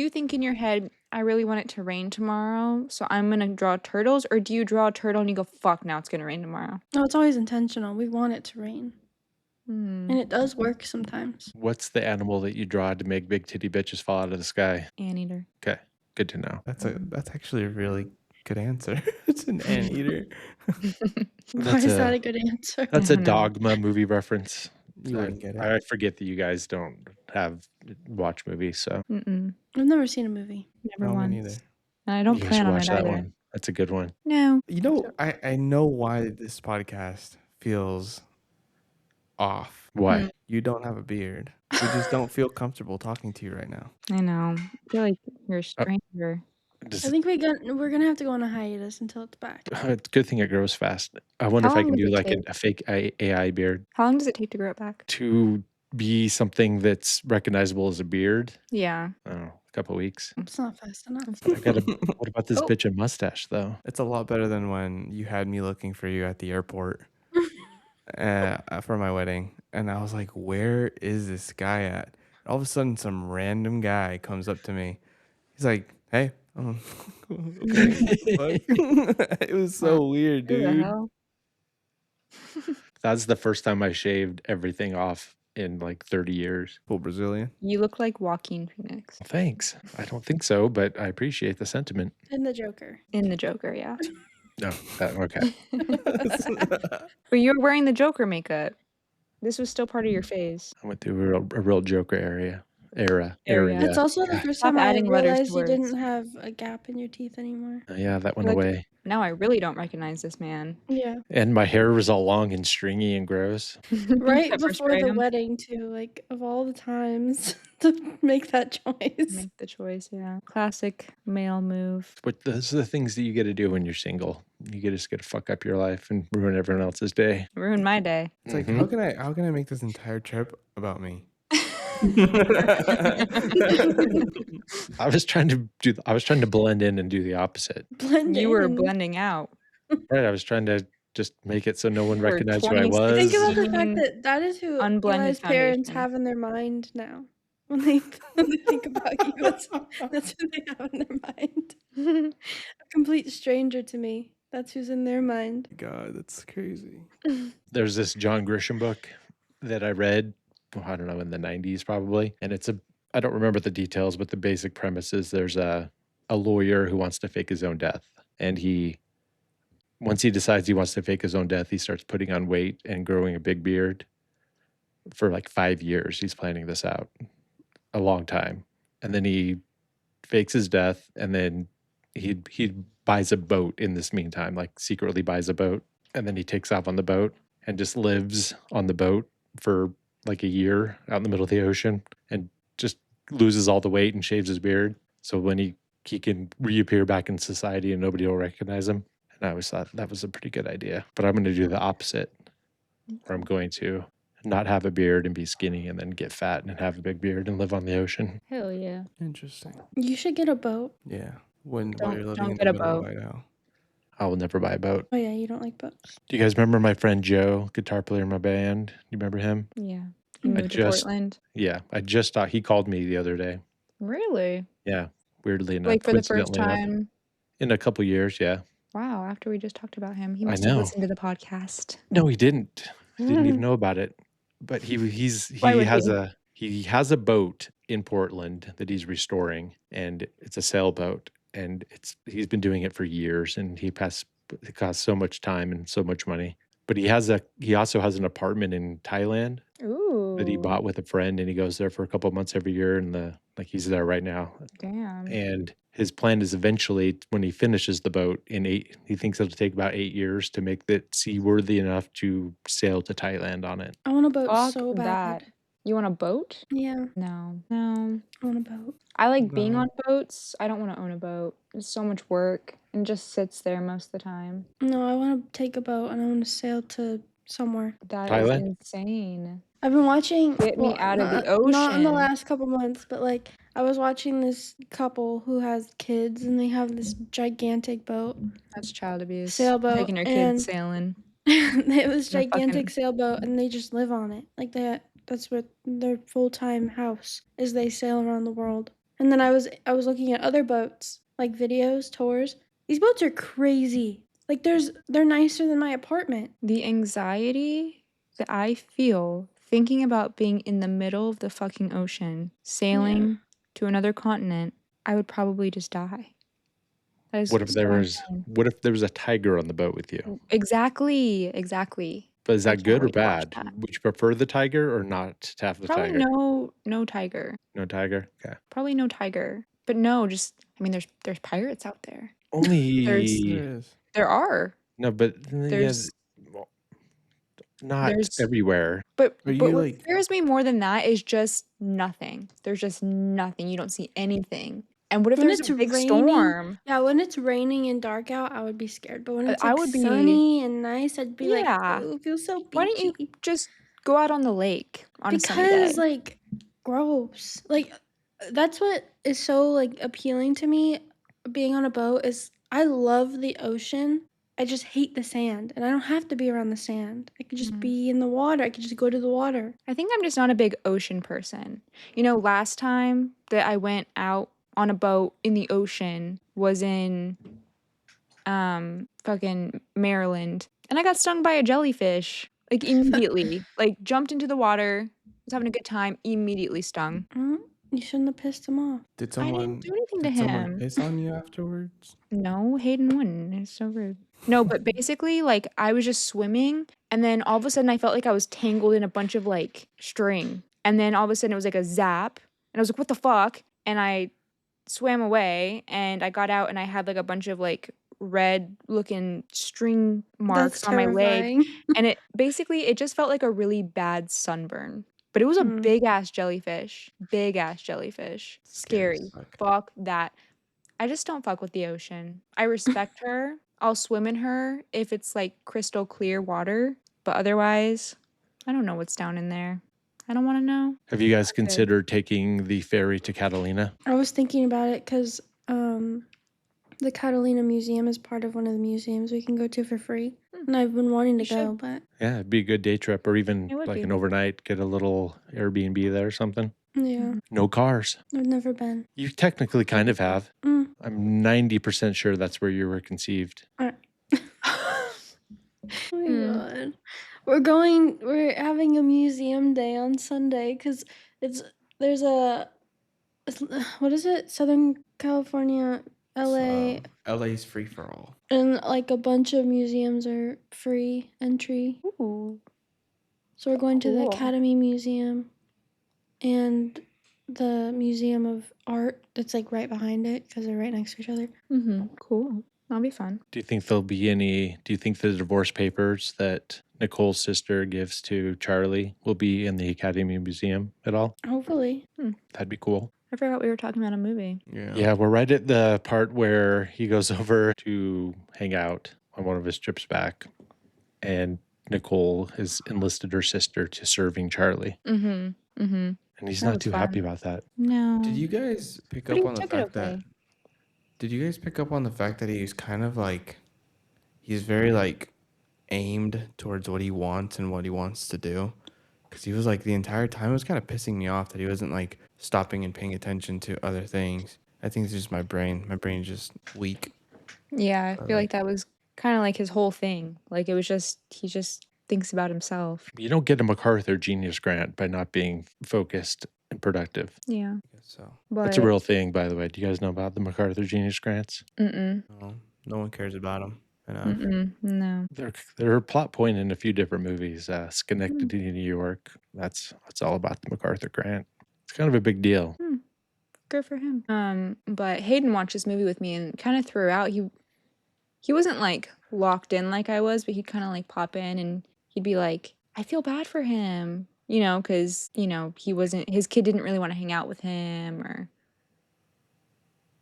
think in your head, I really want it to rain tomorrow, so I'm gonna draw turtles? Or do you draw a turtle and you go, fuck, now it's gonna rain tomorrow?
No, it's always intentional. We want it to rain, and it does work sometimes.
What's the animal that you draw to make big titty bitches fall out of the sky?
Anteater.
Okay, good to know.
That's actually a really good answer. It's an anteater.
Why
That's
is that
a-
a good answer?
That's a
I don't know.
Dogma movie reference.
You wouldn't get it.
I forget that you guys don't watch movies, so
Mm-mm.
I've never seen a movie.
Never
No, me
once.
neither.
And I don't
you guys
plan
should
on
watch
it
that
either.
one. That's a good one.
No.
You know, I know why this podcast feels off.
Why?
You don't have a beard. We just don't feel comfortable talking to you right now.
I know. I feel like you're a stranger.
Does
I think we're gonna have to go on a hiatus until it's back.
it's a good thing it grows fast. I wonder
How
if I
long
can
does
do
it
like
take?
a fake AI beard
How long does it take to grow it back?
to be something that's recognizable as a beard.
Yeah.
I don't know, a couple weeks.
It's not fast enough.
I gotta. What about this
Oh.
bitch and mustache though?
It's a lot better than when you had me looking for you at the airport for my wedding. And I was like, where is this guy at? All of a sudden, some random guy comes up to me. He's like, hey. Okay. What? It was so weird,
Who the
dude.
hell?
That's the first time I shaved everything off in like 30 years.
Full Brazilian.
You look like Joaquin Phoenix
Well, thanks. I don't think so, but I appreciate the sentiment.
And the Joker.
in the Joker, yeah.
No, okay.
But you were wearing the Joker makeup. This was still part of your phase.
I went through a real Joker era.
That's also the first
Stop
time I
adding letters
realized
to
you didn't
words.
have a gap in your teeth anymore.
Yeah, that went
Like-
away.
Now I really don't recognize this man.
Yeah.
And my hair was all long and stringy and gross.
Right
Pepper
before
spray
the
him.
wedding too, like of all the times to make that choice.
Make the choice, yeah. Classic male move.
But those are the things that you get to do when you're single. You just get to fuck up your life and ruin everyone else's day.
Ruined my day.
It's like,
Mhm.
how can I make this entire trip about me?
I was trying to blend in and do the opposite.
Blend
You were
in.
blending out.
Right, I was trying to just make it so no one
For
recognized who I
26
was.
Think about the fact
Seeing
that that is who
unblended
Eli's parents
foundation.
have in their mind now. When they think about you, that's who they have in their mind. A complete stranger to me. That's who's in their mind.
God, that's crazy.
There's this John Grisham book that I read, I don't know, in the 90s probably. And I don't remember the details, but the basic premise is there's a lawyer who wants to fake his own death. And once he decides he wants to fake his own death, he starts putting on weight and growing a big beard. For like 5 years, he's planning this out. A long time. And then he fakes his death, and then he buys a boat in this meantime, like secretly buys a boat, and then he takes off on the boat and just lives on the boat for like a year out in the middle of the ocean and just loses all the weight and shaves his beard. So when he can reappear back in society and nobody will recognize him. And I always thought that was a pretty good idea. But I'm going to do the opposite, where I'm going to not have a beard and be skinny and then get fat and have a big beard and live on the ocean.
Hell yeah.
Interesting.
You should get a boat.
Yeah. While
Don't-
you're living
don't
in
get
the
a
middle of
boat.
Idaho.
I will never buy a boat.
Oh yeah, you don't like boats.
Do you guys remember my friend Joe, guitar player in my band? You remember him?
Yeah. He
I
moved to
just-
Portland.
Yeah, I just thought he called me the other day.
Really?
Yeah, weirdly enough.
Like for the first
coincidentally enough.
time.
In a couple years, yeah.
Wow, after we just talked about him. He
I
must have
know.
listened to the podcast.
No, he didn't. He didn't even know about it. But he
Why would
he has a boat in Portland that he's restoring, and it's a sailboat, and he's been doing it for years, and it costs so much time and so much money. But he also has an apartment in Thailand
Ooh.
that he bought with a friend, and he goes there for a couple of months every year, and he's there right now.
Damn.
And his plan is eventually, when he finishes the boat he thinks it'll take about 8 years to make it seaworthy enough to sail to Thailand on it.
I want a boat
Fuck
so bad.
that. You want a boat?
Yeah,
No.
I want a boat.
I like being
No.
on boats. I don't want to own a boat. It's so much work and just sits there most of the time.
No, I want to take a boat and I want to sail to somewhere.
That is
Thailand?
insane.
I've been watching.
Get me out of the
Not in the
ocean.
last couple months, but like I was watching this couple who has kids and they have this gigantic boat.
That's child abuse.
Sailboat,
Taking your
and-
kids sailing.
They have this
They're
gigantic
fucking-
sailboat and they just live on it. Like that's what their full-time house is. They sail around the world. And then I was looking at other boats, like videos, tours. These boats are crazy. Like they're nicer than my apartment.
The anxiety that I feel thinking about being in the middle of the fucking ocean, sailing to another continent, I would probably just die. That is
What if
so
there was
insane.
a tiger on the boat with you?
Exactly.
But is
I
that
can't
good or
wait to watch
bad?
that.
Would you prefer the tiger or not to have the
Probably
tiger?
no tiger.
No tiger? Okay.
Probably no tiger. But no, just I mean there's pirates out there.
Only
There is.
There are.
no, but
There's
not
there's-
everywhere.
But
Are you,
what
like-
scares me more than that is just nothing. There's just nothing. You don't see anything. And what if
When
there's
it's
a big
raining,
storm?
Yeah, when it's raining and dark out, I would be scared. But when it's
I
like
would be-
sunny and nice, I'd be
Yeah.
like, "Oh, it feels so beachy."
Why don't you just go out on the lake on a sunny day?
Because like gross. Like that's what is so like appealing to me being on a boat is I love the ocean. I just hate the sand and I don't have to be around the sand. I could just
Mhm.
be in the water. I could just go to the water.
I think I'm just not a big ocean person. You know, last time that I went out on a boat in the ocean was in fucking Maryland, and I got stung by a jellyfish like immediately. Like jumped into the water, was having a good time, immediately stung.
You shouldn't have pissed him off.
Did
I didn't do anything to
someone
him.
piss on you afterwards?
No, Hayden wouldn't. It's so rude. No, but basically, like, I was just swimming, and then all of a sudden I felt like I was tangled in a bunch of, like, string. And then all of a sudden it was like a zap, and I was like, what the fuck? And I swam away, and I got out, and I had, like, a bunch of, like, red-looking string marks
That's
on my leg.
terrifying.
And it just felt like a really bad sunburn. But it was a big-ass jellyfish. Big-ass jellyfish.
Scary
Scary.
as fuck.
Fuck that. I just don't fuck with the ocean. I respect her. I'll swim in her if it's like crystal clear water, but otherwise, I don't know what's down in there. I don't want to know.
Have you guys considered taking the ferry to Catalina?
I was thinking about it because the Catalina Museum is part of one of the museums we can go to for free. And I've been wanting to
You
go,
should.
but
Yeah, it'd be a good day trip, or even
It would
like
be.
an overnight, get a little Airbnb there or something.
yeah,
No cars.
I've never been.
You technically kind of have.
Mm.
I'm 90% sure that's where you were conceived.
Oh my god. We're having a museum day on Sunday because there's a, what is it? Southern California, LA,
LA's free for all.
and like a bunch of museums are free entry.
Ooh.
So we're going to the
Cool.
Academy Museum and the Museum of Art that's like right behind it because they're right next to each other.
Cool. That'll be fun.
Do you think the divorce papers that Nicole's sister gives to Charlie will be in the Academy Museum at all?
Hopefully.
That'd be cool.
I forgot we were talking about a movie.
Yeah, we're right at the part where he goes over to hang out on one of his trips back, and Nicole has enlisted her sister to serving Charlie. And he's
That
not
was
too happy
fun.
about that.
No.
Did you guys pick
But
up
he
on the
took it
fact that?
okay.
Did you guys pick up on the fact that he's kind of like, he's very like aimed towards what he wants and what he wants to do? Because he was like the entire time, it was kind of pissing me off that he wasn't like stopping and paying attention to other things. I think it's just my brain. My brain's just weak.
Yeah, I feel like that was kind of like his whole thing. Like, it was just, he just thinks about himself.
You don't get a MacArthur Genius Grant by not being focused and productive.
Yeah.
I guess so.
That's a real thing, by the way. Do you guys know about the MacArthur Genius Grants?
No one cares about him enough.
No.
They're a plot point in a few different movies. Schenectady, New York. That's all about the MacArthur Grant. It's kind of a big deal.
Good for him. But Hayden watched this movie with me and kind of throughout, he wasn't like locked in like I was, but he'd kind of like pop in and he'd be like, I feel bad for him, because, his kid didn't really want to hang out with him or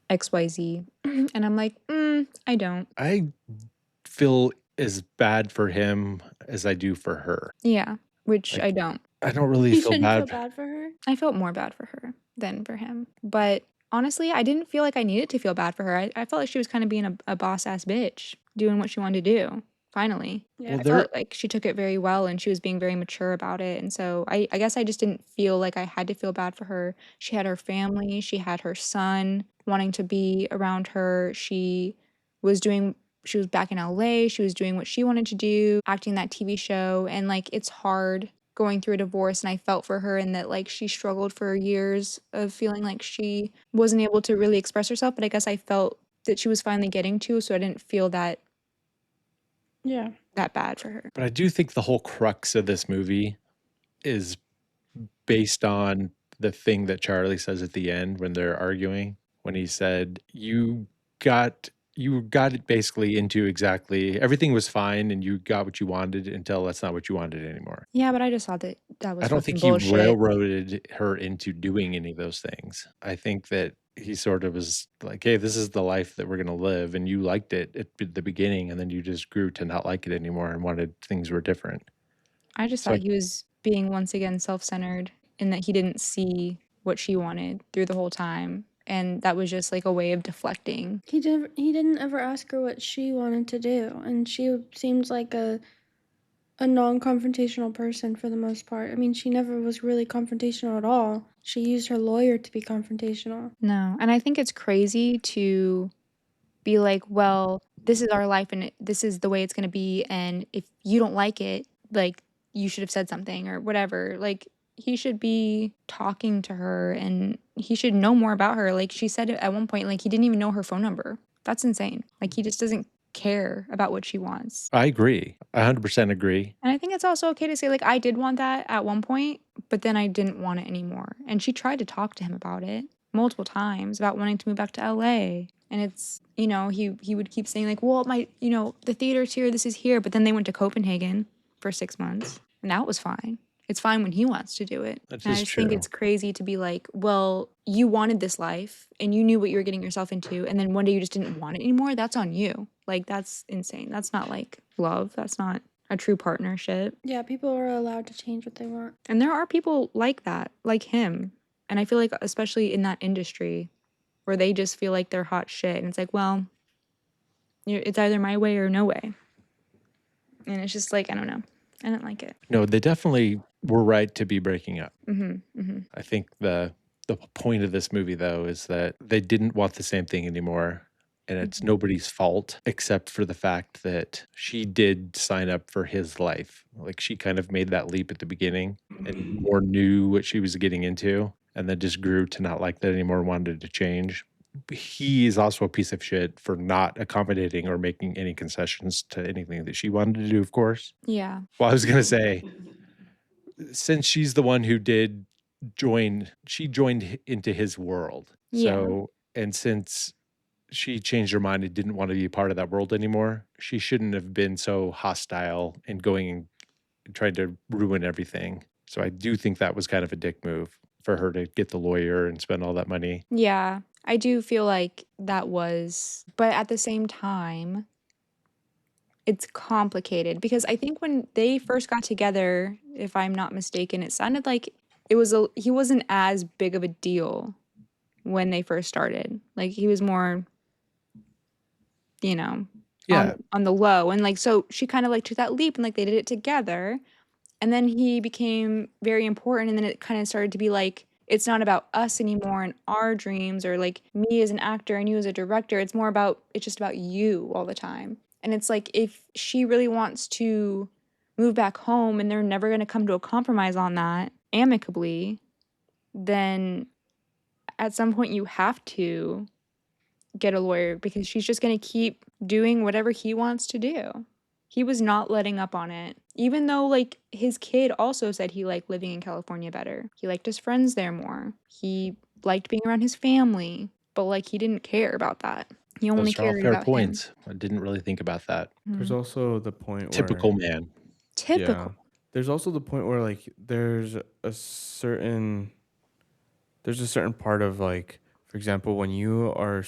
XYZ. And I'm like, I don't.
I feel as bad for him as I do for her.
Yeah, which
Like,
I don't.
I don't really
You
feel
shouldn't
bad.
feel bad for her.
I felt more bad for her than for him. But honestly, I didn't feel like I needed to feel bad for her. I felt like she was kind of being a boss-ass bitch, doing what she wanted to do, finally.
Yeah.
I felt like she took it very well and she was being very mature about it. And so I guess I just didn't feel like I had to feel bad for her. She had her family. She had her son wanting to be around her. She was back in LA. She was doing what she wanted to do, acting that TV show. And like, it's hard going through a divorce, and I felt for her and that like she struggled for years of feeling like she wasn't able to really express herself, but I guess I felt that she was finally getting to, so I didn't feel that bad for her.
But I do think the whole crux of this movie is based on the thing that Charlie says at the end when they're arguing, when he said, you got it basically into exactly everything was fine and you got what you wanted until that's not what you wanted anymore.
Yeah, but I just thought that was
I don't
fucking
think he
bullshit.
railroaded her into doing any of those things. I think that he sort of was like, hey, this is the life that we're going to live. And you liked it at the beginning, and then you just grew to not like it anymore and wanted things were different.
I just thought he was being once again self-centered in that he didn't see what she wanted through the whole time. And that was just like a way of deflecting.
He didn't ever ask her what she wanted to do, and she seems like a non-confrontational person for the most part. I mean, she never was really confrontational at all. She used her lawyer to be confrontational.
No, and I think it's crazy to be like, well, this is our life and this is the way it's going to be, and if you don't like it, like, you should have said something or whatever. Like, he should be talking to her and he should know more about her. Like she said at one point, like he didn't even know her phone number. That's insane. Like he just doesn't care about what she wants.
I agree. I 100% agree.
And I think it's also okay to say, like, I did want that at one point, but then I didn't want it anymore. And she tried to talk to him about it multiple times about wanting to move back to LA. And it's, you know, he would keep saying, like, well, my, you know, the theater's here, this is here. But then they went to Copenhagen for 6 months, and that was fine. It's fine when he wants to do it.
That
And I
is
just think
true.
it's crazy to be like, well, you wanted this life and you knew what you were getting yourself into, and then one day you just didn't want it anymore. That's on you. Like, that's insane. That's not like love. That's not a true partnership.
Yeah, people are allowed to change what they want.
And there are people like that, like him. And I feel like, especially in that industry, where they just feel like they're hot shit. And it's like, well, it's either my way or no way. And it's just like, I don't know. I didn't like it.
No, they definitely were right to be breaking up.
Mm-hmm.
I think the point of this movie, though, is that they didn't want the same thing anymore. And it's nobody's fault except for the fact that she did sign up for his life. Like she kind of made that leap at the beginning and more knew what she was getting into, and then just grew to not like that anymore, wanted to change. He is also a piece of shit for not accommodating or making any concessions to anything that she wanted to do, of course.
Yeah.
Well, I was going to say, since she's the one who did she joined into his world.
Yeah.
So, and since she changed her mind and didn't want to be a part of that world anymore, she shouldn't have been so hostile and going and trying to ruin everything. So I do think that was kind of a dick move for her to get the lawyer and spend all that money.
Yeah. I do feel like that was, but at the same time, it's complicated because I think when they first got together, if I'm not mistaken, it sounded like he wasn't as big of a deal when they first started. Like he was more, you know,
Yeah.
on the low. And like, so she kind of like took that leap and like they did it together. And then he became very important. And then it kind of started to be like, it's not about us anymore and our dreams or like me as an actor and you as a director. It's just about you all the time. And it's like, if she really wants to move back home and they're never going to come to a compromise on that amicably, then at some point you have to get a lawyer because she's just going to keep doing whatever he wants to do. He was not letting up on it. Even though like his kid also said he liked living in California better. He liked his friends there more. He liked being around his family, but like he didn't care about that. He only
Those are all
cared
fair
about him.
points. I didn't really think about that.
There's also the point
Typical
where
man.
Typical.
there's also the point where like there's a certain part of like, for example, when you are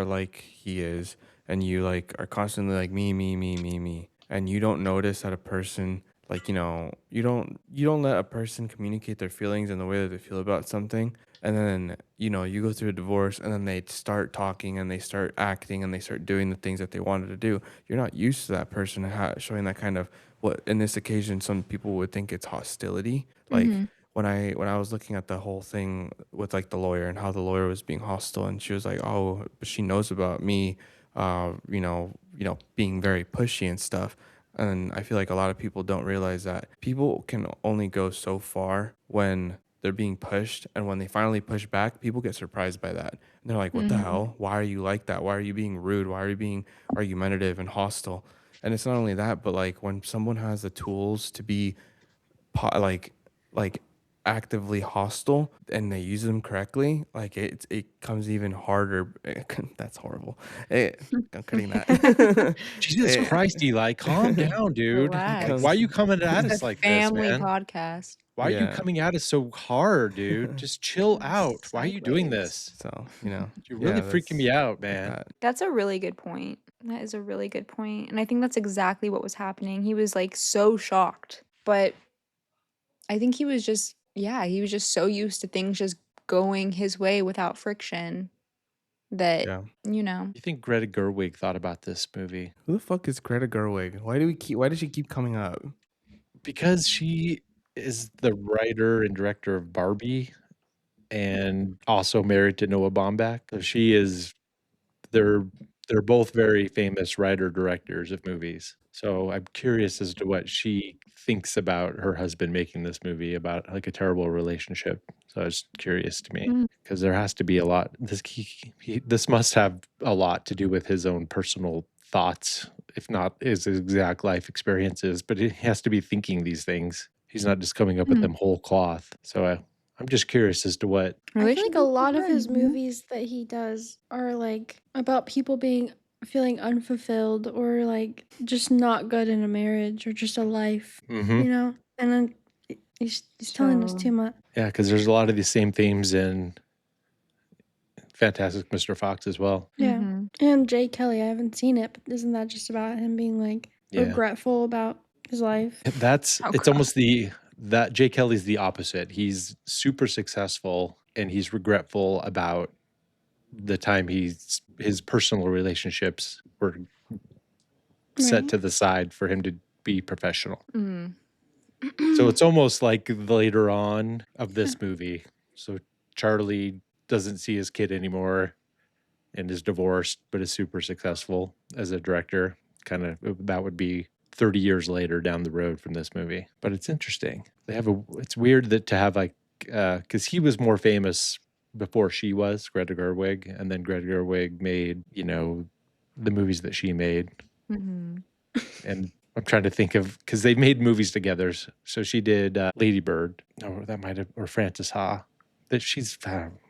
like he is, and you like are constantly like me, and you don't notice that a person like, you know, you don't let a person communicate their feelings and the way that they feel about something, and then, you know, you go through a divorce and then they start talking and they start acting and they start doing the things that they wanted to do. You're not used to that person showing that kind of, what in this occasion some people would think it's hostility. Like when I was looking at the whole thing with like the lawyer and how the lawyer was being hostile, and she was like, oh, but she knows about me, you know, being very pushy and stuff. And I feel like a lot of people don't realize that people can only go so far when they're being pushed, and when they finally push back, people get surprised by that. And they're like, what the hell? Why are you like that? Why are you being rude? Why are you being argumentative and hostile? And it's not only that, but like when someone has the tools to be like actively hostile and they use them correctly, like it comes even harder. That's horrible. I'm cutting that.
Jesus Christ, Eli, calm down, dude.
Relax.
Like, why are you coming at us like this,
Family
man?
podcast.
Why are you
Yeah.
coming at us so hard, dude? Just chill out. Why are you doing this?
So, you know,
You're really freaking me out,
like
man.
that.
That's a really good point. That is a really good point. And I think that's exactly what was happening. He was like so shocked. But I think he was just so used to things just going his way without friction that,
Yeah.
you know.
You think Greta Gerwig thought about this movie?
Who the fuck is Greta Gerwig? Why does she keep coming up?
Because she is the writer and director of Barbie and also married to Noah Baumbach. So she is they're both very famous writer-directors of movies. So I'm curious as to what she thinks about her husband making this movie about, like, a terrible relationship. So it's curious to me
Mm.
because there has to be a lot. This must have a lot to do with his own personal thoughts, if not his exact life experiences, but he has to be thinking these things. He's not just coming up with
Mm.
them whole cloth. So I'm just curious as to what
I feel like a
Relationships
lot
are
of his
good, you know?
movies that he does are like about people feeling unfulfilled or like just not good in a marriage or just a life,
Mhm.
you know? And then he's telling us
So
too much.
Yeah, because there's a lot of the same themes in Fantastic Mr. Fox as well.
Yeah.
Mhm.
And Jay Kelly, I haven't seen it, but isn't that just about him being like
Yeah.
regretful about his life?
It's
Oh, God.
almost that Jay Kelly's the opposite. He's super successful and he's regretful about the time his personal relationships were set
Right.
to the side for him to be professional.
Mm.
So it's almost like later on of this movie. So Charlie doesn't see his kid anymore and is divorced, but is super successful as a director. Kind of that would be 30 years later down the road from this movie. But it's interesting. It's weird that to have like, because he was more famous before she was, Greta Gerwig, and then Greta Gerwig made, the movies that she made.
Mhm.
And I'm trying to think of, because they made movies together. So she did Lady Bird, or that might have, or Frances Ha. That she's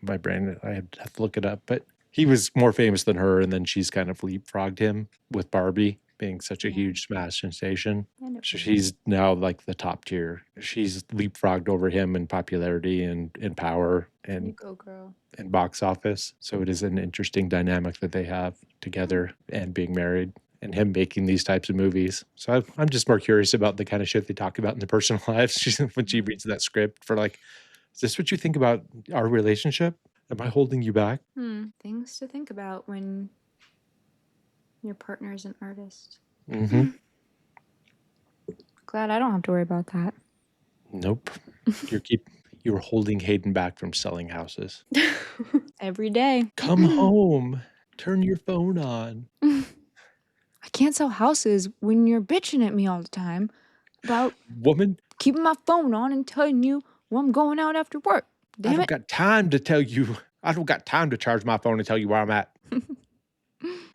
my brain. I have to look it up, but he was more famous than her, and then she's kind of leapfrogged him with Barbie being such a
Yeah.
huge smash sensation.
Kind of
So
weird.
she's now like the top tier. She's leapfrogged over him in popularity and in power
You
and
go, girl.
in box office. So it is an interesting dynamic that they have together and being married and him making these types of movies. So I'm just more curious about the kind of shit they talk about in their personal lives. When she reads that script for like, is this what you think about our relationship? Am I holding you back?
Things to think about when your partner is an artist.
Mm-hmm.
Glad I don't have to worry about that.
Nope. You're holding Hayden back from selling houses.
Every day.
Come home. Turn your phone on.
I can't sell houses when you're bitching at me all the time about
Woman,
keeping my phone on and telling you when I'm going out after work.
I
Damn
don't
it.
got time to tell you. I don't got time to charge my phone and tell you where I'm at.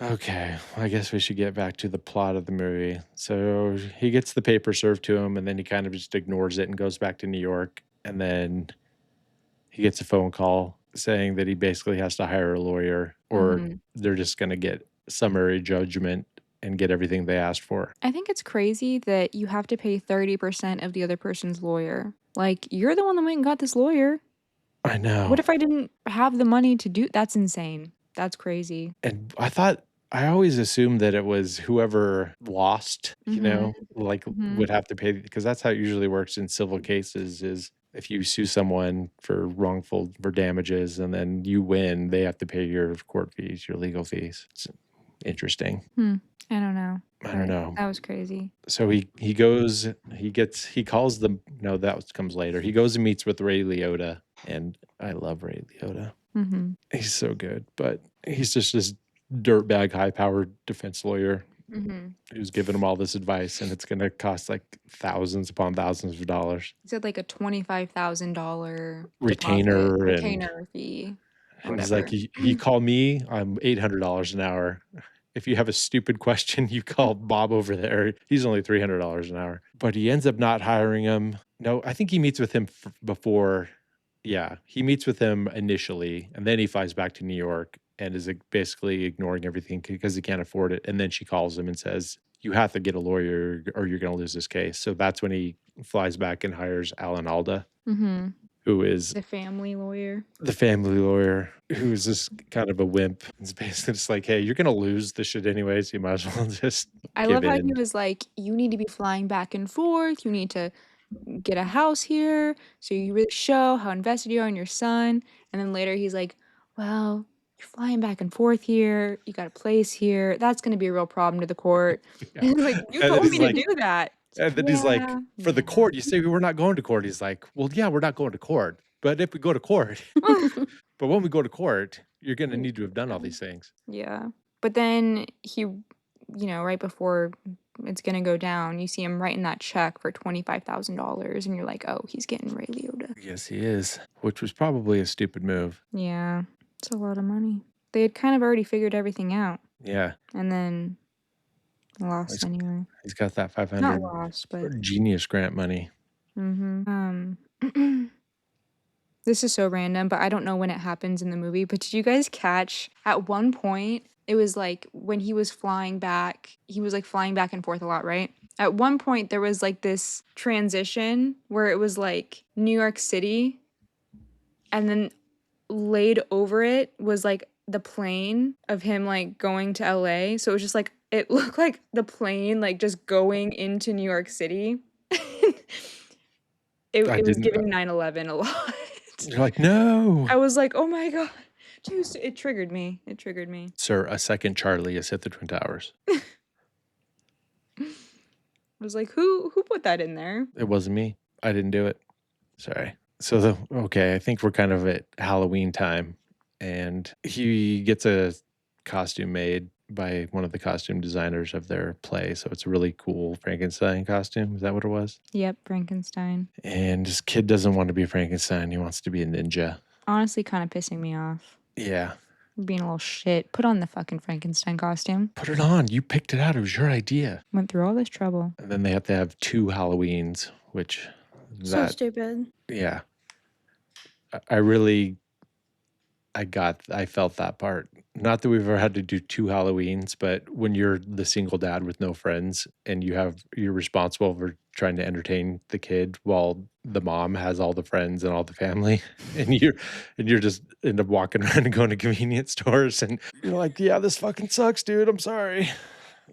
Okay, I guess we should get back to the plot of the movie. So he gets the paper served to him, and then he kind of just ignores it and goes back to New York. And then he gets a phone call saying that he basically has to hire a lawyer, or
Mhm.
they're just going to get summary judgment and get everything they asked for.
I think it's crazy that you have to pay 30% of the other person's lawyer. Like, you're the one that went and got this lawyer.
I know.
What if I didn't have the money to do? That's insane. That's crazy.
And I always assumed that it was whoever lost, like
Mhm.
would have to pay, because that's how it usually works in civil cases is if you sue someone for damages and then you win, they have to pay your court fees, your legal fees. It's interesting.
I don't know.
I don't
but
know.
That was crazy.
So he calls them. No, that comes later. He goes and meets with Ray Liotta, and I love Ray Liotta.
Mm-hmm.
He's so good, but he's just this dirtbag, high-powered defense lawyer
Mm-hmm.
who's giving him all this advice, and it's going to cost like thousands upon thousands of dollars.
He said like a $25,000
Retainer
retainer fee.
And he's like, he called me, I'm $800 an hour. If you have a stupid question, you call Bob over there. He's only $300 an hour. But he ends up not hiring him. No, I think he meets with him before. Yeah, he meets with him initially, and then he flies back to New York and is basically ignoring everything because he can't afford it. And then she calls him and says, you have to get a lawyer or you're going to lose this case. So that's when he flies back and hires Alan Alda,
Mm-hmm.
who is
The family lawyer.
the family lawyer, who's just kind of a wimp. It's basically just like, hey, you're going to lose this shit anyways. You might as well just
I
give
love how he
in.
was like, you need to be flying back and forth. You need to get a house here. So you really show how invested you are in your son. And then later he's like, well, you're flying back and forth here. You got a place here. That's going to be a real problem to the court.
Yeah.
And like, you
And then
told
he's
me to
like,
do that.
and then he's like, for the court, you say we're not going to court. He's like, well, yeah, we're not going to court. But if we go to court, but when we go to court, you're going to need to have done all these things.
Yeah. But then he, right before it's gonna go down, you see him writing that check for $25,000, and you're like, oh, he's getting Ray Liotta.
Yes, he is, which was probably a stupid move.
Yeah, it's a lot of money. They had kind of already figured everything out,
Yeah,
and then lost
he's,
anyway.
he's got that
Not
500
lost, but
genius grant money.
this is so random, but I don't know when it happens in the movie. But did you guys catch at one point? It was like when he was flying back, he was like flying back and forth a lot, right? At one point, there was like this transition where it was like New York City, and then laid over it was like the plane of him like going to LA. So it was just like, it looked like the plane like just going into New York City. It was giving 9/11 a lot.
You're like, no.
I was like, oh my God. Just, it triggered me. It triggered me.
Sir, a second Charlie has hit the Twin Towers.
I was like, who put that in there?
It wasn't me. I didn't do it. Sorry. So, I think we're kind of at Halloween time, and he gets a costume made by one of the costume designers of their play. So it's a really cool Frankenstein costume. Is that what it was?
Yep, Frankenstein.
And this kid doesn't want to be Frankenstein. He wants to be a ninja.
Honestly, kind of pissing me off.
Yeah.
You're being a little shit. Put on the fucking Frankenstein costume.
Put it on. You picked it out. It was your idea.
Went through all this trouble.
And then they have to have 2 Halloweens, which...
So stupid.
Yeah. I felt that part. Not that we've ever had to do 2 Halloweens, but when you're the single dad with no friends and you're responsible for trying to entertain the kid while the mom has all the friends and all the family, and you're just end up walking around and going to convenience stores, and you're like, yeah, this fucking sucks, dude. I'm sorry.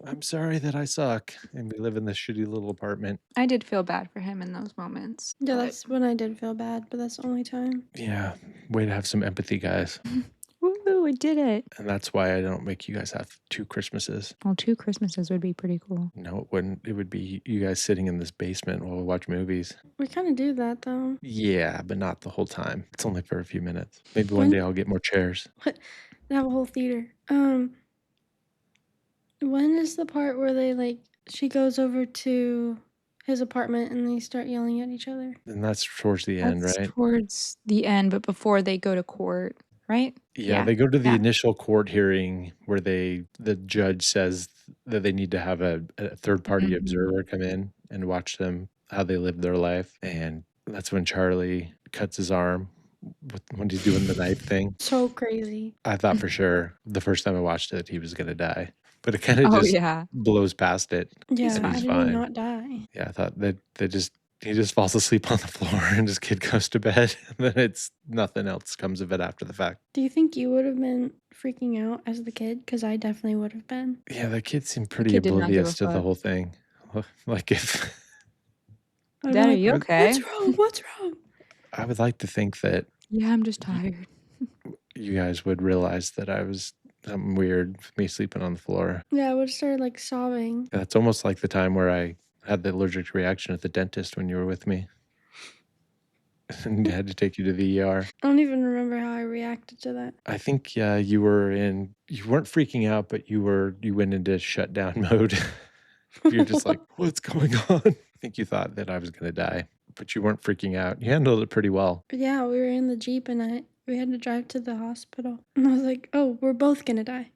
I'm sorry that I suck and we live in this shitty little apartment.
I did feel bad for him in those moments.
Yeah, that's when I did feel bad, but that's the only time.
Yeah. Way to have some empathy, guys.
Woo, I did it.
And that's why I don't make you guys have 2 Christmases.
Well, 2 Christmases would be pretty cool.
No, it wouldn't. It would be you guys sitting in this basement while we watch movies.
We kind of do that though.
Yeah, but not the whole time. It's only for a few minutes. Maybe one day I'll get more chairs.
They have a whole theater. When is the part where she goes over to his apartment and they start yelling at each other?
And that's towards the end,
That's
right?
towards the end, but before they go to court, right?
Yeah, they go to the initial court hearing where the judge says that they need to have a third-party observer come in and watch them, how they live their life. And that's when Charlie cuts his arm when he's doing the knife thing.
So crazy.
I thought for sure the first time I watched it, he was going to die. But it kind of just blows past it.
Yeah,
and
I
he's
did
fine.
not die.
Yeah, I thought that he just falls asleep on the floor and his kid goes to bed. And then nothing else comes of it after the fact.
Do you think you would have been freaking out as the kid? Because I definitely would have been.
Yeah, the kid seemed pretty oblivious to the whole thing. Like if...
Dad, are you okay?
What's wrong? What's wrong?
I would like to think that...
Yeah, I'm just tired.
You guys would realize that I was... something weird with me sleeping on the floor.
Yeah, I would have started sobbing.
Yeah, it's almost like the time where I had the allergic reaction at the dentist when you were with me. And I had to take you to the ER.
I don't even remember how I reacted to that.
I think you weren't freaking out, but you went into shutdown mode. You're just like, what's going on? I think you thought that I was going to die, but you weren't freaking out. You handled it pretty well.
Yeah, we were in the Jeep and we had to drive to the hospital. And I was like, oh, we're both going to die.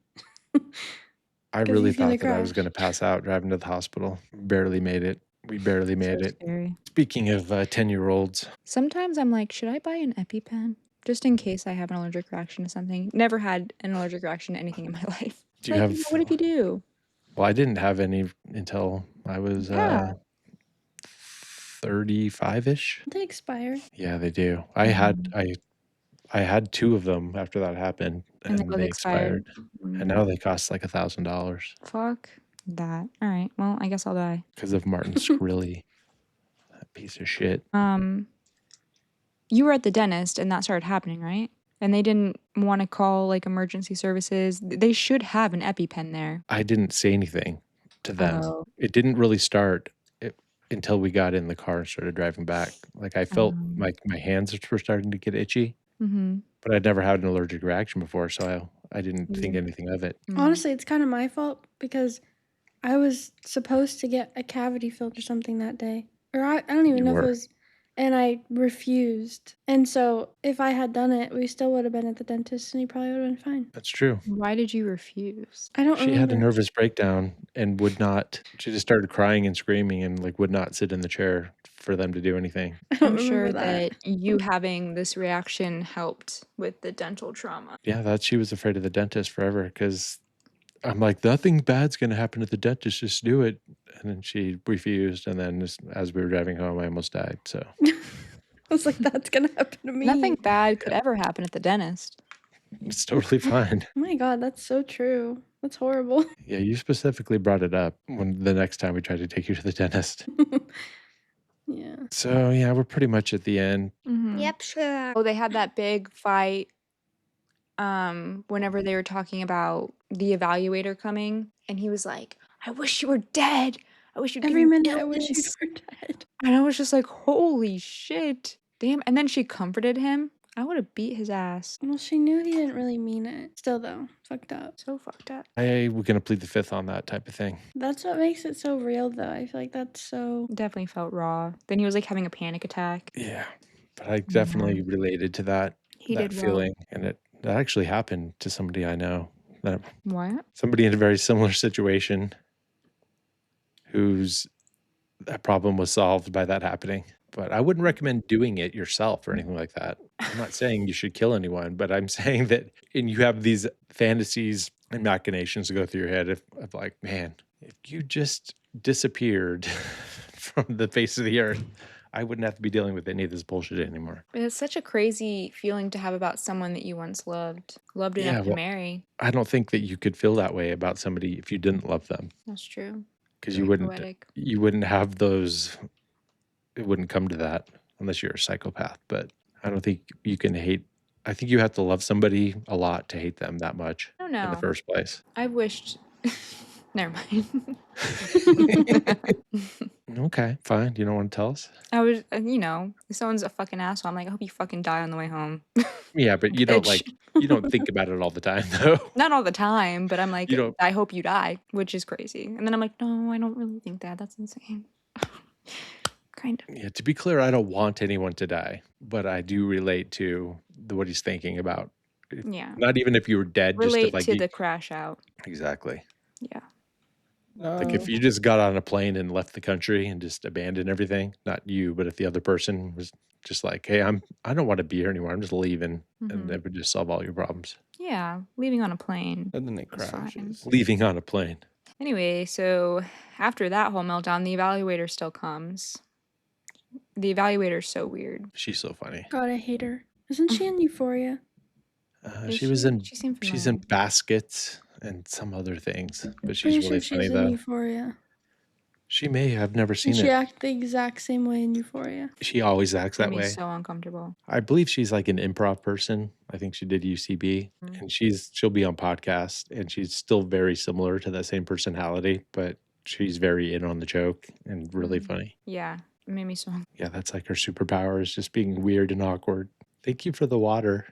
I really thought that I was going to pass out driving to the hospital. Barely made it. We barely made it.
Scary.
Speaking of 10-year-olds.
Sometimes I'm like, should I buy an EpiPen? Just in case I have an allergic reaction to something. Never had an allergic reaction to anything in my life. What if you do?
Well, I didn't have any until I was 35-ish.
They expire.
Yeah, they do. I had 2 of them after that happened, and they expired. And now they cost like $1,000.
Fuck that. All right. Well, I guess I'll die.
Because of Martin Shkreli. That piece of shit.
You were at the dentist and that started happening, right? And they didn't want to call emergency services. They should have an EpiPen there.
I didn't say anything to them.
Oh.
It didn't really start until we got in the car and started driving back. I felt my hands were starting to get itchy.
Mm-hmm.
But I'd never had an allergic reaction before, so I didn't think anything of it.
Honestly, it's kind of my fault because I was supposed to get a cavity filled or something that day. Or I don't even
You
know if it
were.
was. And I refused. And so if I had done it, we still would have been at the dentist and he probably would have been fine.
That's true.
Why did you refuse?
I don't
She had a
remember.
nervous breakdown and would not. She just started crying and screaming and like would not sit in the chair for them to do anything.
I don't
I'm sure
remember that.
you having this reaction helped with the dental trauma.
Yeah, she was afraid of the dentist forever because I'm like, nothing bad's gonna happen at the dentist. Just do it. And then she refused. And then as we were driving home, I almost died. So
I was like, that's going to happen to me.
Nothing bad could ever happen at the dentist.
it's totally fine.
Oh my God, that's so true. That's horrible.
Yeah, you specifically brought it up when the next time we tried to take you to the dentist.
Yeah.
So yeah, we're pretty much at the end.
Yep, sure. Oh, they had that big fight whenever they were talking about the evaluator coming, and he was like, I wish you were dead. I wish you'd give
Every
me
minute I wish you
illness."
were dead.
And I was just like, holy shit. Damn. And then she comforted him. I would have beat his ass.
Well, she knew he didn't really mean it. Still, though, fucked up.
So fucked up.
I was gonna plead the fifth on that type of thing.
That's what makes it so real, though. I feel like that's so.
Definitely felt raw. Then he was like having a panic attack.
Yeah, but I definitely related to that
He
that
did well.
feeling, and that actually happened to somebody I know. That
What?
somebody in a very similar situation, whose that problem was solved by that happening. But I wouldn't recommend doing it yourself or anything like that. I'm not saying you should kill anyone, but I'm saying that, and you have these fantasies and machinations to go through your head of like, man, if you just disappeared from the face of the earth, I wouldn't have to be dealing with any of this bullshit anymore.
It's such a crazy feeling to have about someone that you once loved
Yeah,
enough to
well,
marry.
I don't think that you could feel that way about somebody if you didn't love them,
That's true.
because
Very poetic.
you wouldn't have those. It wouldn't come to that unless you're a psychopath. But I don't think you can hate. I think you have to love somebody a lot to hate them that much
I don't
in the
know.
first place.
I wished. Never mind.
Okay, fine. You don't want to tell us?
I was, if someone's a fucking asshole, I'm like, I hope you fucking die on the way home.
Yeah, but you don't
Bitch.
you don't think about it all the time though.
Not all the time, but I'm like,
You don't.
I hope you die, which is crazy. And then I'm like, no, I don't really think that. That's insane. Kind of.
Yeah, to be clear, I don't want anyone to die, but I do relate to what he's thinking about.
Yeah.
Not even if you were dead, just
Relate
if like
to the crash out.
exactly.
Yeah.
Like if you just got on a plane and left the country and just abandoned everything, not you, but if the other person was just like, hey, I don't want to be here anymore. I'm just leaving, and that would just solve all your problems.
Yeah. Leaving on a plane.
And then it
That's fine.
crashes.
Leaving on a plane.
Anyway, so after that whole meltdown, the evaluator still comes. The evaluator's so weird.
She's so funny.
God, I hate her. Isn't she in Euphoria?
Is
She was in.
She seemed
She's in
familiar.
Baskets and some other things, but
Pretty
she's
sure
really
she's
funny
in
though.
Euphoria.
She may have never seen
And she
it.
acted the exact same way in Euphoria.
She always acts
Made
that
me
way.
so uncomfortable.
I believe she's like an improv person. I think she did UCB, and she'll be on podcasts, and she's still very similar to that same personality, but she's very in on the joke and really funny.
Yeah. It made me so
Yeah, that's like her superpower, is just being weird and awkward. Thank you for the water.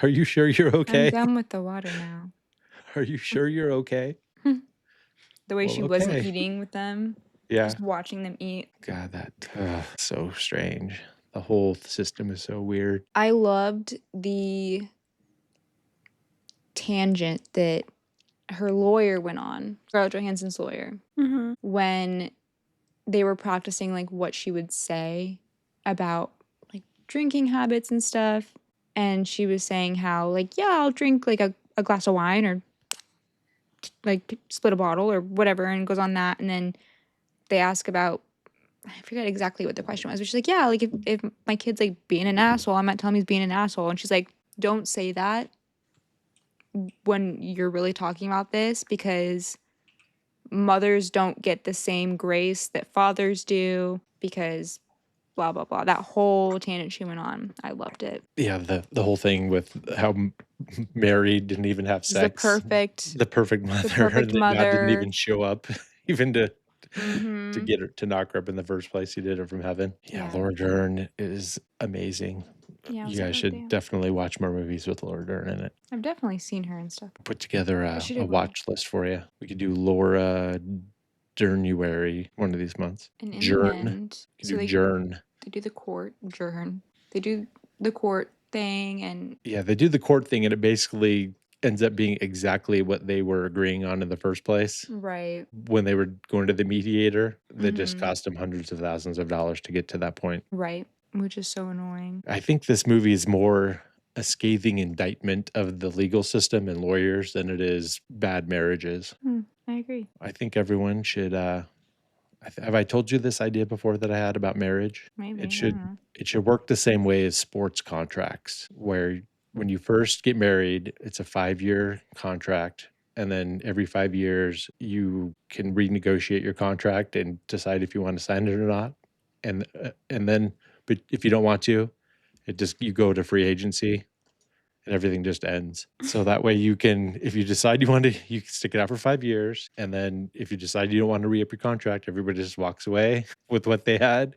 Are you sure you're okay?
I'm done with the water now.
Are you sure you're okay?
The way
Well,
she wasn't
okay.
eating with them,
Yeah.
just watching them eat.
God, that so strange. The whole system is so weird.
I loved the tangent that her lawyer went on, Scarlett Johansson's lawyer,
Mm-hmm.
when they were practicing like what she would say about like drinking habits and stuff. And she was saying how like, yeah, I'll drink like a glass of wine or like split a bottle or whatever, and goes on that. And then they ask about, I forget exactly what the question was, but she's like, yeah, like if my kid's like being an asshole, I might tell him he's being an asshole. And she's like, don't say that when you're really talking about this, because mothers don't get the same grace that fathers do, because blah, blah, blah. That whole tangent she went on. I loved it.
Yeah, the whole thing with how Mary didn't even have
She's
sex.
the perfect
mother.
perfect
that God didn't
mother.
even show up, even to
Mhm.
get her, to knock her up in the first place. He did it from heaven. Yeah,
Yeah.
Laura Dern is amazing.
Yeah, it was
You
her
guys should
birthday.
definitely watch more movies with Laura Dern in it.
I've definitely seen her and stuff.
Put together
She
a
did well.
watch list for you. We could do Laura Dernuary one of these months.
And in the
Journ.
end,
We could
so
do
they
Journ.
do the court They do the court thing, and
Yeah, they do the court thing, and it basically ends up being exactly what they were agreeing on in the first place.
right,
When they were going to the mediator, that just
Mhm.
cost them hundreds of thousands of dollars to get to that point.
right, which is so annoying.
I think this movie is more a scathing indictment of the legal system and lawyers than it is bad marriages.
I agree.
I think everyone should. Have I told you this idea before that I had about marriage?
Maybe
It
I
should
don't know.
it should work the same way as sports contracts, where when you first get married, it's a 5-year contract, and then every 5 years you can renegotiate your contract and decide if you want to sign it or not. And then, but if you don't want to, you go to free agency and everything just ends. So that way you can, if you decide you want to, you can stick it out for 5 years. And then if you decide you don't want to re-up your contract, everybody just walks away with what they had.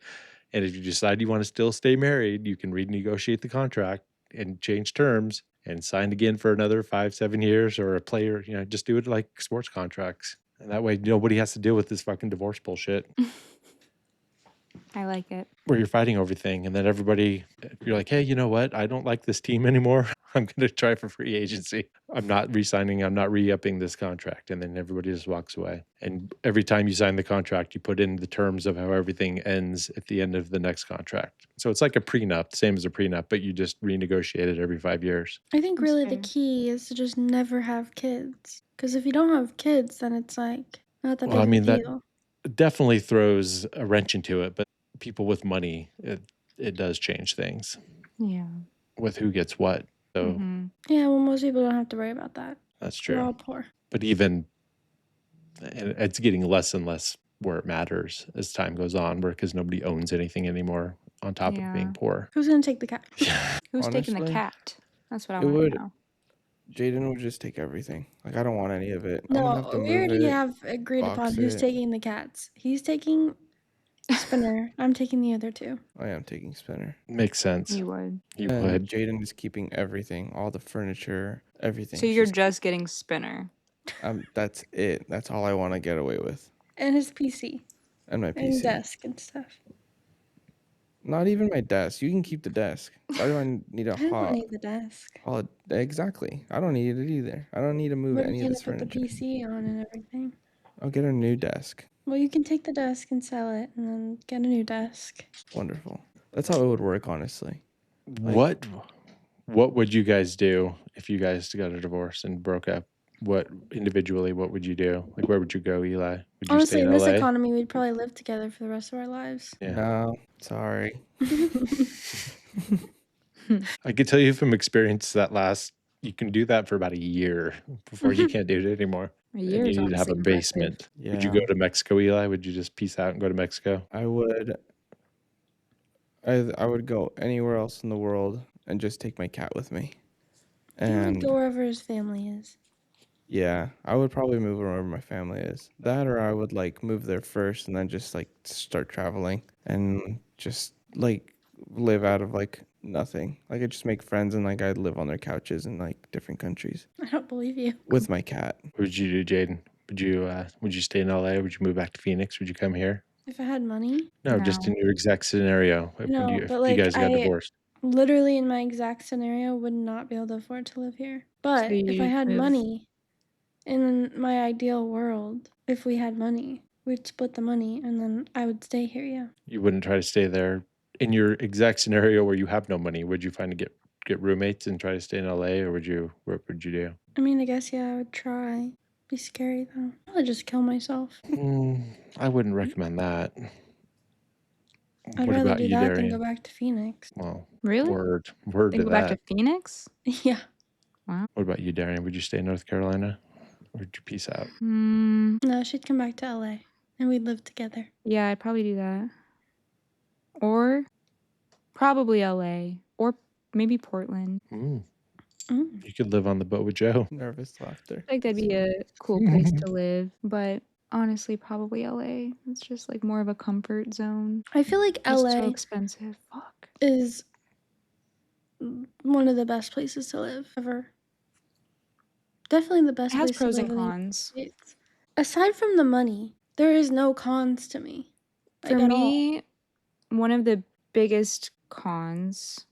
And if you decide you want to still stay married, you can renegotiate the contract and change terms and sign again for another 5, 7 years, or a player, just do it like sports contracts. And that way nobody has to deal with this fucking divorce bullshit
I like it.
where you're fighting over everything. And then you're like, hey, you know what? I don't like this team anymore. I'm going to try for free agency. I'm not re-signing. I'm not re-upping this contract. And then everybody just walks away. And every time you sign the contract, you put in the terms of how everything ends at the end of the next contract. So it's like a prenup, same as a prenup, but you just renegotiate it every 5 years.
I think
That's
really the
fair.
key is to just never have kids. Because if you don't have kids, then it's like not that
Well, I
big
mean,
of a
that
deal.
definitely throws a wrench into it, but people with money, it does change things
Yeah.
with who gets what. So
Mhm.
Yeah, well, most people don't have to worry about that.
that's
We're
true.
all poor.
But even it's getting less and less where it matters as time goes on, because nobody owns anything anymore on top of being
Yeah.
poor.
Who's gonna take the cat?
Who's taking the
Honestly,
cat? That's what I
it
want to
would.
know.
Jaden would just take everything. Like, I don't want any of it. I'm gonna have
No,
to
we
move
already
it,
have agreed upon
box
who's
it.
taking the cats. He's taking Spinner. I'm taking the other two.
I am taking Spinner.
Makes sense.
You would.
You
And
would.
Jaden is keeping everything, all the furniture, everything.
So you're
She's-
just getting Spinner.
That's it. That's all I want to get away with.
And his PC.
And my
And
PC.
desk and stuff.
Not even my desk. You can keep the desk. Why do I need a
I don't
hot?
need the desk.
Exactly. I don't need it either. I don't need to move
What are
any
you
of
gonna
this
put the
furniture.
PC on and everything?
I'll get a new desk.
Well, you can take the desk and sell it and then get a new desk.
Wonderful. That's how it would work, honestly.
What would you guys do if you guys got a divorce and broke up? What would you do? Like, where would you go, Eli? Would you
Honestly,
stay
in
in
this
LA?
economy, we'd probably live together for the rest of our lives.
Yeah.
No, sorry.
I could tell you from experience you can do that for about a year before you can't do it anymore.
A
And
year
you
is
need to have
honestly
a
impressive.
basement.
Yeah.
Would you go to Mexico, Eli? Would you just peace out and go to Mexico?
I would go anywhere else in the world and just take my cat with me.
He would
And
go wherever his family is.
yeah, I would probably move wherever my family is. That, or I would like move there first and then just like start traveling and just like live out of like nothing. Like, I'd just make friends and like I'd live on their couches in like different countries
I don't believe you.
with my cat.
What would you do, Jaden? Would you stay in LA? Would you move back to Phoenix? Would you come here?
If I had money,
No, just in your exact scenario. If
No,
you
but, like,
guys got
I-
divorced.
literally in my exact scenario, would not be able to afford to live here. But if I
you'd
had
move.
money, in my ideal world, if we had money, we'd split the money and then I would stay here, yeah.
You wouldn't try to stay there in your exact scenario where you have no money. Would you find to get roommates and try to stay in LA, or what would you do?
I mean, I guess, yeah, I would try. Be scary, though. I'd just kill myself.
I wouldn't recommend that.
I'd
What
rather
about
do
you,
that than go
Darian?
back to Phoenix.
Well,
Really?
word
They
to
go back
that.
to Phoenix?
Yeah.
What about you, Darian? Would you stay in North Carolina, or would you peace out?
No, she'd come back to LA and we'd live together.
Yeah, I'd probably do that. Or probably LA. Or maybe Portland.
Mm.
You could live on the boat with Joe.
Nervous laughter.
I think that'd be a cool place to live. But honestly, probably LA. It's just like more of a comfort zone.
I feel like
It's so
LA
expensive. Fuck.
is one of the best places to live ever. Definitely the
It
best
has
place to
pros
live
and
in the United
cons.
States. Aside from the money, there is no cons to me.
For
Like, at all.
me, one of the biggest cons,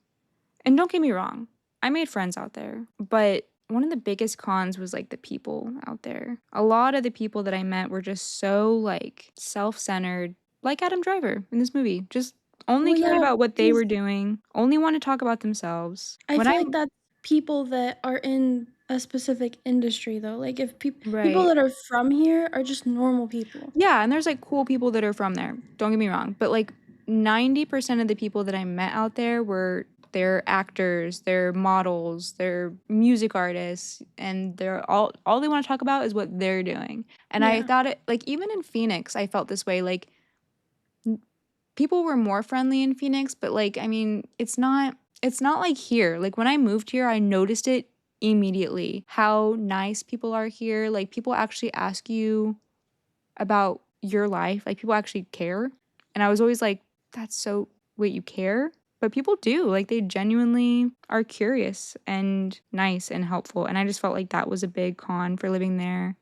and don't get me wrong, I made friends out there, but one of the biggest cons was like the people out there. A lot of the people that I met were just so like self-centered, like Adam Driver in this movie. Just only
Well,
cared
yeah,
about what they
because
were doing, only want to talk about themselves.
I
When
feel
I
like that's people that are in a specific industry, though. Like, if people
right.
that are from here are just normal people.
Yeah, and there's like cool people that are from there. Don't get me wrong, but like 90% of the people that I met out there were they're actors, they're models, they're music artists, and they're all they want to talk about is what they're doing. And I
Yeah.
thought it like even in Phoenix, I felt this way. Like people were more friendly in Phoenix, but like I mean, it's not like here. Like when I moved here, I noticed it immediately how nice people are here. Like people actually ask you about your life. Like people actually care. And I was always like, that's so wait, you care? But people do. Like they genuinely are curious and nice and helpful. And I just felt like that was a big con for living there.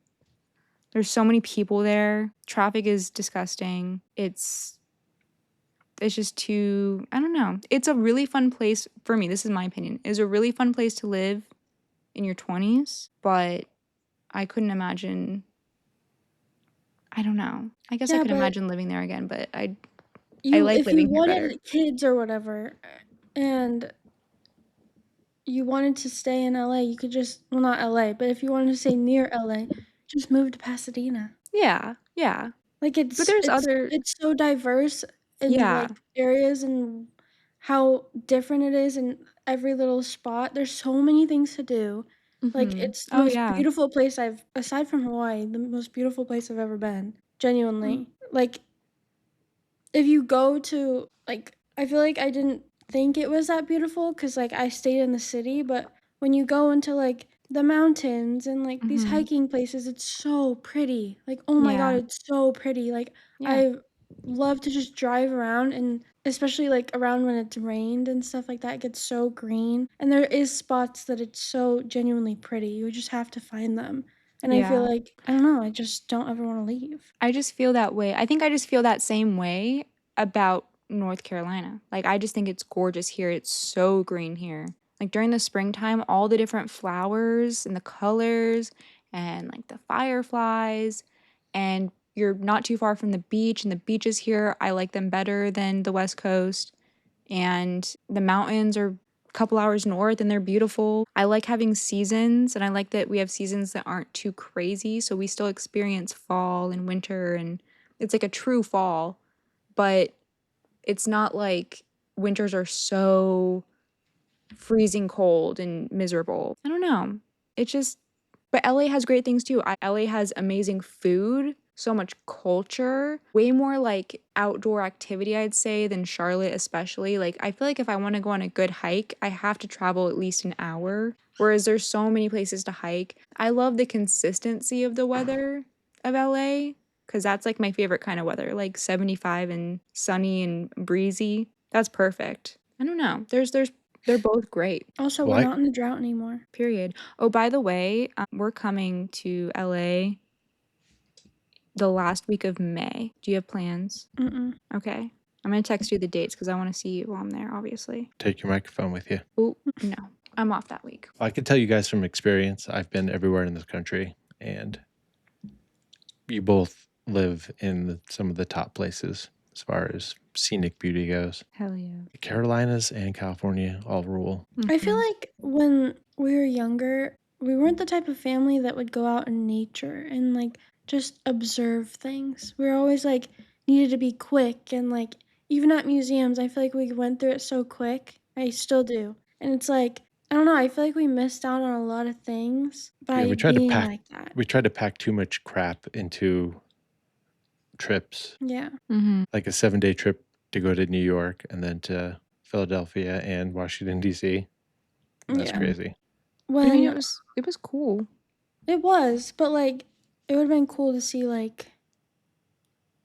There's so many people there. Traffic is disgusting. It's just too I don't know. It's a really fun place for me. This is my opinion. It's a really fun place to live in your 20s, but I couldn't imagine I don't know. I guess I
Yeah,
could
but
imagine living there again, but I
you
like
if you
living here better.
wanted kids or whatever, and you wanted to stay in LA, you could just well, not LA, but if you wanted to stay near LA, just move to Pasadena.
Yeah, yeah.
Like,
But there's other
it's so diverse in,
yeah.
like, areas and how different it is in every little spot. There's so many things to do. Like,
Mhm.
it's the
Oh,
most
yeah.
beautiful place I've aside from Hawaii, the most beautiful place I've ever been, genuinely. Like, if you go to like, I feel like I didn't think it was that beautiful because like I stayed in the city, but when you go into like the mountains and like these
Mhm.
hiking places, it's so pretty. Like, oh my god,
Yeah.
it's so pretty. Like,
Yeah.
I love to just drive around, and especially like around when it's rained and stuff like that, it gets so green. And there is spots that it's so genuinely pretty. You just have to find them. And I feel
Yeah.
like I don't know, I just don't ever want to leave.
I just feel that way. I think I just feel that same way about North Carolina. Like I just think it's gorgeous here. It's so green here. Like during the springtime, all the different flowers and the colors and like the fireflies and you're not too far from the beach and the beaches here, I like them better than the West Coast. And the mountains are a couple hours north and they're beautiful. I like having seasons and I like that we have seasons that aren't too crazy. So we still experience fall and winter and it's like a true fall, but it's not like winters are so freezing cold and miserable. I don't know. It just, but LA has great things too. LA has amazing food, so much culture, way more like outdoor activity, I'd say, than Charlotte, especially. Like, I feel like if I want to go on a good hike, I have to travel at least an hour. Whereas there's so many places to hike. I love the consistency of the weather of LA because that's like my favorite kind of weather, like 75 and sunny and breezy. That's perfect. I don't know. They're both great.
Also,
Well,
we're not in a drought anymore.
Period. Oh, by the way, we're coming to LA the last week of May. Do you have plans?
Mm-mm.
Okay. I'm going to text you the dates because I want to see you while I'm there, obviously.
take your microphone with you.
Oh, no. I'm off that week.
I can tell you guys from experience, I've been everywhere in this country, and you both live in some of the top places as far as scenic beauty goes.
Hell yeah.
The Carolinas and California all rule.
I feel like when we were younger, we weren't the type of family that would go out in nature and like just observe things. We were always like needed to be quick and like even at museums, I feel like we went through it so quick. I still do. And it's like I don't know, I feel like we missed out on a lot of things
Yeah,
by being like that.
we tried to pack too much crap into trips,
Yeah.
Mm-hmm.
like a 7-day trip to go to New York and then to Philadelphia and Washington, D.C. That's
Yeah.
crazy.
But I mean,
When
it was cool.
it was, but like it would have been cool to see like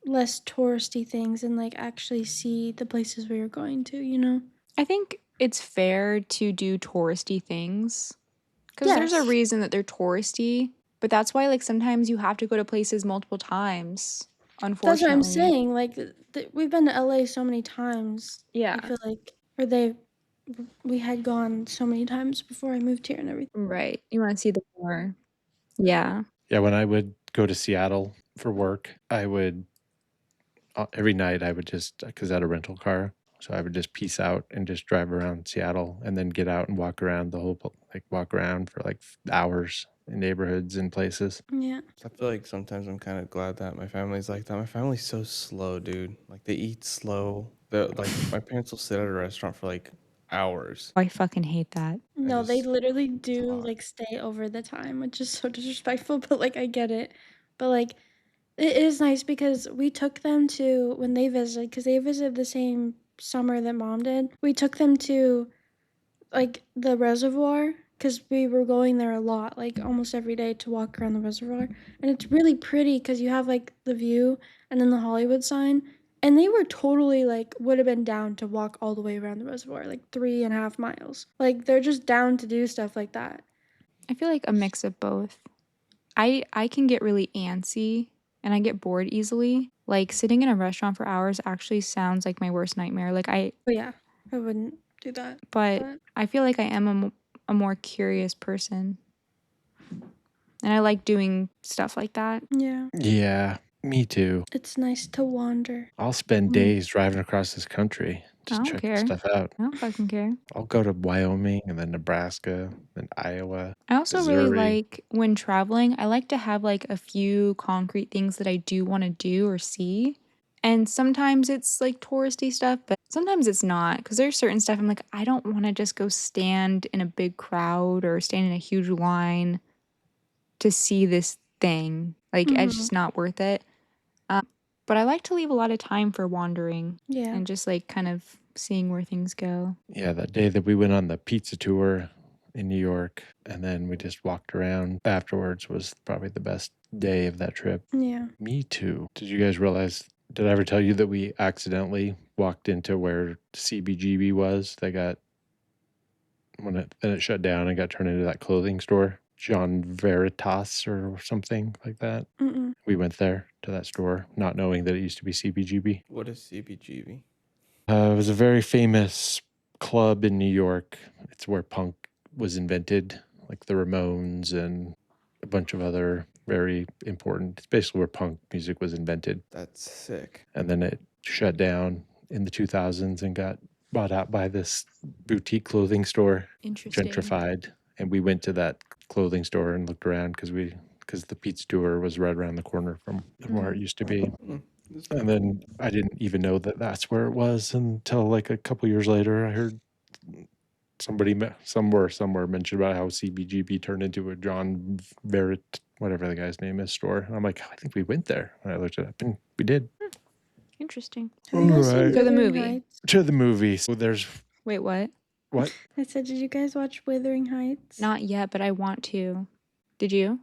less touristy things and like actually see the places we were going to, you know?
I think it's fair to do touristy things. Because there's a
Yes.
reason that they're touristy, but that's why like sometimes you have to go to places multiple times,
That's what I'm
unfortunately.
saying. Like we've been to LA so many times.
Yeah.
I feel like, we had gone so many times before I moved here and everything.
Right. You want to see the more. Yeah.
Yeah, when I would go to Seattle for work, I would every night I would just because I had a rental car, so I would just peace out and just drive around Seattle and then get out and walk around walk around for like hours in neighborhoods and places.
Yeah.
I feel like sometimes I'm kind of glad that my family's like that. My family's so slow, dude. Like they eat slow. Like my parents will sit at a restaurant for like hours.
I fucking hate that.
No, they
just-
literally
it's a
do
lot.
like stay over the time, which is so disrespectful, but like I get it. But like it is nice because we took them to when they visited because they visited the same summer that mom did. We took them to like the reservoir because we were going there a lot, like almost every day to walk around the reservoir. And it's really pretty because you have like the view and then the Hollywood sign. And they were totally like, would have been down to walk all the way around the reservoir, like 3.5 miles. Like they're just down to do stuff like that.
I feel like a mix of both. I can get really antsy and I get bored easily. Like sitting in a restaurant for hours actually sounds like my worst nightmare. Like
But yeah, I wouldn't do that.
but I feel like I am a more curious person. And I like doing stuff like that.
Yeah,
Yeah, me too.
it's nice to wander.
I'll spend days driving across this country
I
just
don't
checking
care.
stuff out.
I don't fucking care.
I'll go to Wyoming and then Nebraska and Iowa.
I also really
Missouri.
like when traveling, I like to have like a few concrete things that I do want to do or see. And sometimes it's like touristy stuff, but sometimes it's not because there's certain stuff I'm like, I don't want to just go stand in a big crowd or stand in a huge line to see this thing. Like, it's just not worth it. But I like to leave a lot of time for wandering
Yeah.
and just like kind of seeing where things go.
Yeah, that day that we went on the pizza tour in New York and then we just walked around afterwards was probably the best day of that trip.
Yeah.
Me too. Did you guys realize? Did I ever tell you that we accidentally walked into where CBGB was? Then it shut down and got turned into that clothing store, John Veritas or something like that.
Mm-mm.
We went there to that store, not knowing that it used to be CBGB.
What is CBGB?
It was a very famous club in New York. It's where punk was invented, like the Ramones and a bunch of other very important. It's basically where punk music was invented.
That's sick.
And then it shut down in the 2000s and got bought out by this boutique clothing store,
Interesting.
gentrified. And we went to that clothing store and looked around because the pizza tour was right around the corner from where it used to be. And then I didn't even know that that's where it was until like a couple years later. I heard somebody somewhere mentioned about how CBGB turned into a John Verrett, whatever the guy's name is, store. And I'm like, I think we went there. And I looked it up and we did.
Interesting.
Have you guys seen
Alright.
To the
Wuthering
movie.
Heights?
To the movie. So there's
Wait, what?
what?
I said, did you guys watch Wuthering Heights?
Not yet, but I want to. Did you?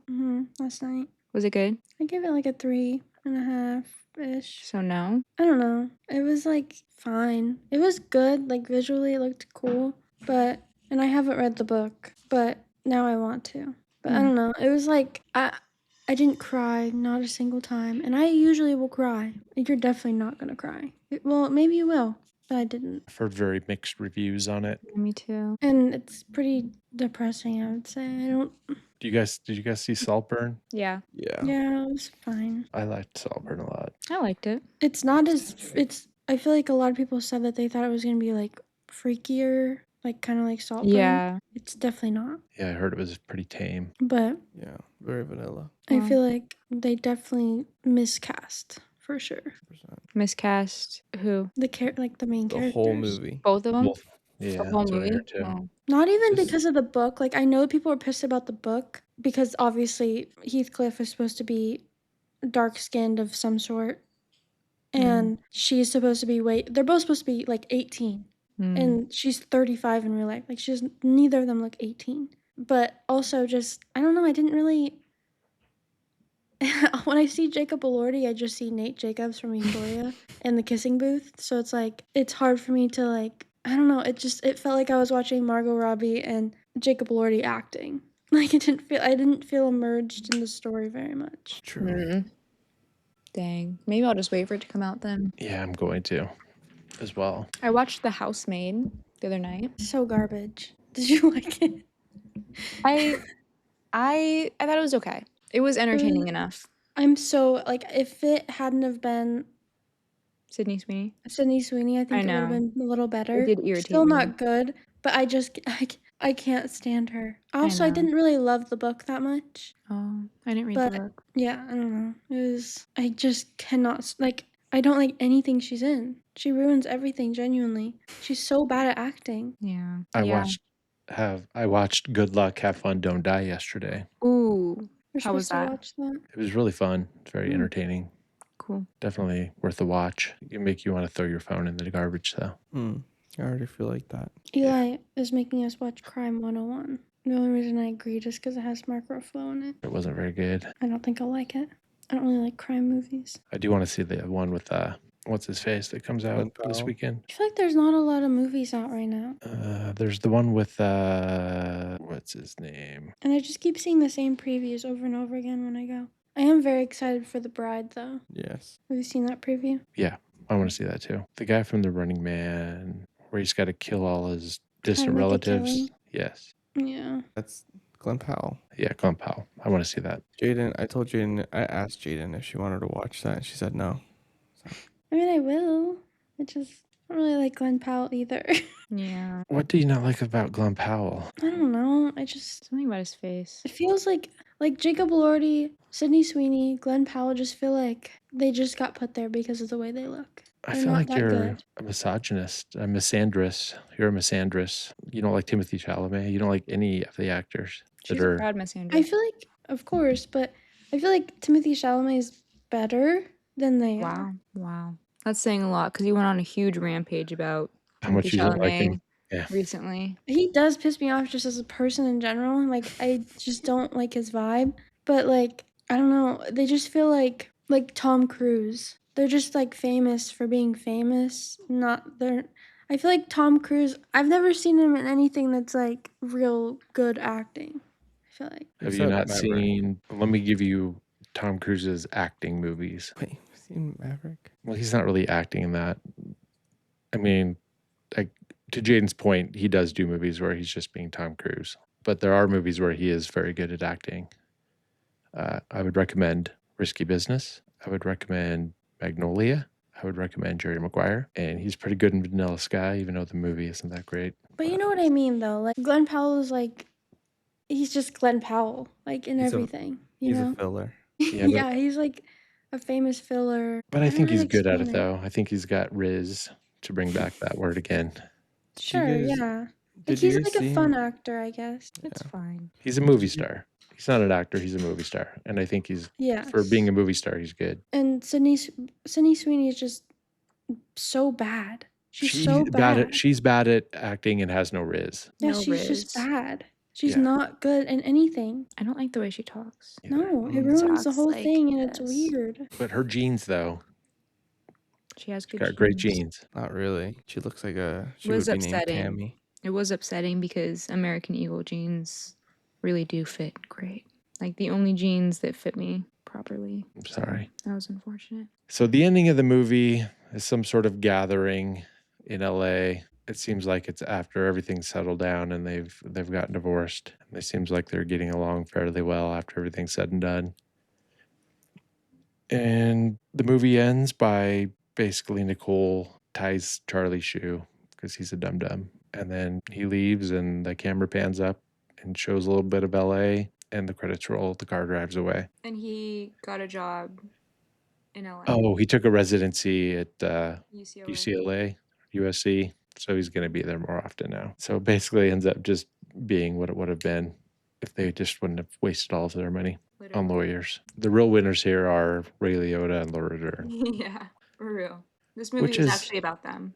Last night.
Was it good?
I gave it like a 3.5-ish.
So no.
I don't know. It was like fine. It was good. Like visually, it looked cool. And I haven't read the book, but now I want to. But I don't know. It was like I didn't cry, not a single time. And I usually will cry. You're definitely not gonna cry. Well, maybe you will, but I didn't.
I've heard very mixed reviews on it.
Me too.
And it's pretty depressing, I would say.
Did you guys see Saltburn?
Yeah.
Yeah.
Yeah, it was fine.
I liked Saltburn a lot.
I liked it.
It's not as I feel like a lot of people said that they thought it was gonna be like freakier, like kind of like Saltburn.
Yeah.
It's definitely not.
Yeah, I heard it was pretty tame.
But
Yeah. Very vanilla.
I feel like they definitely miscast for sure.
Miscast who?
Like the main
The
characters.
whole movie.
Both of them?
Both. Yeah,
The whole
that's what I
movie?
heard too.
Oh.
Not even
This-
because of the book. Like I know people were pissed about the book because obviously Heathcliff is supposed to be dark skinned of some sort. And she's supposed to be they're both supposed to be like 18. And she's 35 in real life. Like neither of them look 18. But also just I don't know, I didn't really when I see Jacob Elordi, I just see Nate Jacobs from Euphoria in the kissing booth. So it's like it's hard for me to like I don't know, it felt like I was watching Margot Robbie and Jacob Elordi acting. Like I didn't feel immersed in the story very much.
True.
Dang. Maybe I'll just wait for it to come out then.
Yeah, I'm going to as well.
I watched The Housemaid the other night.
So garbage. Did you like it?
I thought it was okay. It was entertaining enough.
I'm so like, if it hadn't have been
Sydney Sweeney.
Sydney Sweeney, I think it would have
know.
been a little better.
did irritate
Still
me.
not good, but I can't stand her. Also, I
know.
didn't really love the book that much.
Oh, I didn't read
But
the book.
yeah, I don't know. I just cannot, like, I don't like anything she's in. She ruins everything, genuinely. She's so bad at acting.
Yeah.
I
yeah.
watched Good Luck, Have Fun, Don't Die yesterday.
Ooh.
We're
How was
supposed to
that?
watch that.
It was really fun. It's very entertaining.
Cool.
Definitely worth a watch. It make you want to throw your phone in the garbage though.
I already feel like that.
Eli is making us watch Crime 101. The only reason I agreed is because it has Mark Ruffalo in it.
It wasn't very good.
I don't think I'll like it. I don't really like crime movies.
I do want to see the one with what's his face that comes out
Glenn
this
Powell.
weekend.
I feel like there's not a lot of movies out right now.
There's the one with what's his name?
And I just keep seeing the same previews over and over again when I go. I am very excited for The Bride, though.
Yes.
Have you seen that preview?
Yeah, I want to see that too. The guy from The Running Man, where he's got to kill all his distant
make a
relatives.
killing.
Yes.
Yeah.
That's Glenn Powell.
Yeah, Glenn Powell. I want to see that.
Jaden, I asked Jaden if she wanted to watch that, and she said no.
I mean, I will. I just don't really like Glenn Powell either.
Yeah.
What do you not like about Glenn Powell?
I don't know. I just...
Something about his face.
It feels like Jacob Elordi, Sydney Sweeney, Glenn Powell just feel like they just got put there because of the way they look.
I
They're
feel
not
like
that
you're
good.
a misogynist, a misandrous. You're a misandrous. You don't like Timothy Chalamet. You don't like any of the actors
She's
that
a
are.
proud Miss Andrews.
I feel like, of course, but I feel like Timothy Chalamet is better than they are.
Wow. That's saying a lot because he went on a huge rampage about
How much
Timothy
you don't like him.
Chalamet
Yeah.
recently.
He does piss me off just as a person in general. Like, I just don't like his vibe. But, like, I don't know. They just feel like Tom Cruise. They're just, like, famous for being famous. I feel like Tom Cruise, I've never seen him in anything that's, like, real good acting. I feel like.
Have you
Except
not
Maverick.
seen? Let me give you Tom Cruise's acting movies.
Wait, you've seen Maverick?
Well, he's not really acting in that. I mean, like to Jaden's point, he does do movies where he's just being Tom Cruise, but there are movies where he is very good at acting. I would recommend Risky Business. I would recommend Magnolia. I would recommend Jerry Maguire, and he's pretty good in Vanilla Sky, even though the movie isn't that great.
But you know what I mean, though? Like, Glenn Powell is, like, he's just Glenn Powell, like, in
He's
everything.
He's
You know?
a filler.
Yeah,
Yeah, he's, like, a famous filler.
But I think
don't know
he's
how to
good at it,
explain
though. I think he's got Riz, to bring back that word again.
Sure,
you guys-
yeah. Like,
Did you
he's
guys
like a
see
fun actor, I guess.
It's fine.
He's a movie star. He's not an actor. He's a movie star, and I think he's
Yeah.
for being a movie star, he's good.
And Sydney Sweeney is just so bad. She's so bad.
She's bad at acting and has no Riz.
Yeah,
No
she's just
Riz.
bad. She's
Yeah.
not good in anything.
I don't like the way she talks.
No, it
Mm.
ruins the
Talks
whole
like
thing, and it's
this.
weird.
But her genes, though,
She has good
got great genes.
Not really. She looks like she
Was
would be named
upsetting.
Tammy.
It was upsetting because American Eagle jeans really do fit great. Like the only jeans that fit me properly.
I'm sorry.
That was unfortunate.
So the ending of the movie is some sort of gathering in LA. It seems like it's after everything's settled down and they've gotten divorced. It seems like they're getting along fairly well after everything's said and done. And the movie ends by basically Nicole ties Charlie's shoe because he's a dum-dum. And then he leaves and the camera pans up and shows a little bit of LA and the credits roll. The car drives away.
And he got a job in LA.
Oh, he took a residency at
UCLA.
UCLA, USC. So he's going to be there more often now. So basically ends up just being what it would have been if they just wouldn't have wasted all of their money on lawyers. The real winners here are Ray Liotta and Laura Dern.
Yeah, for real. This movie
Which
is
is-
actually about them.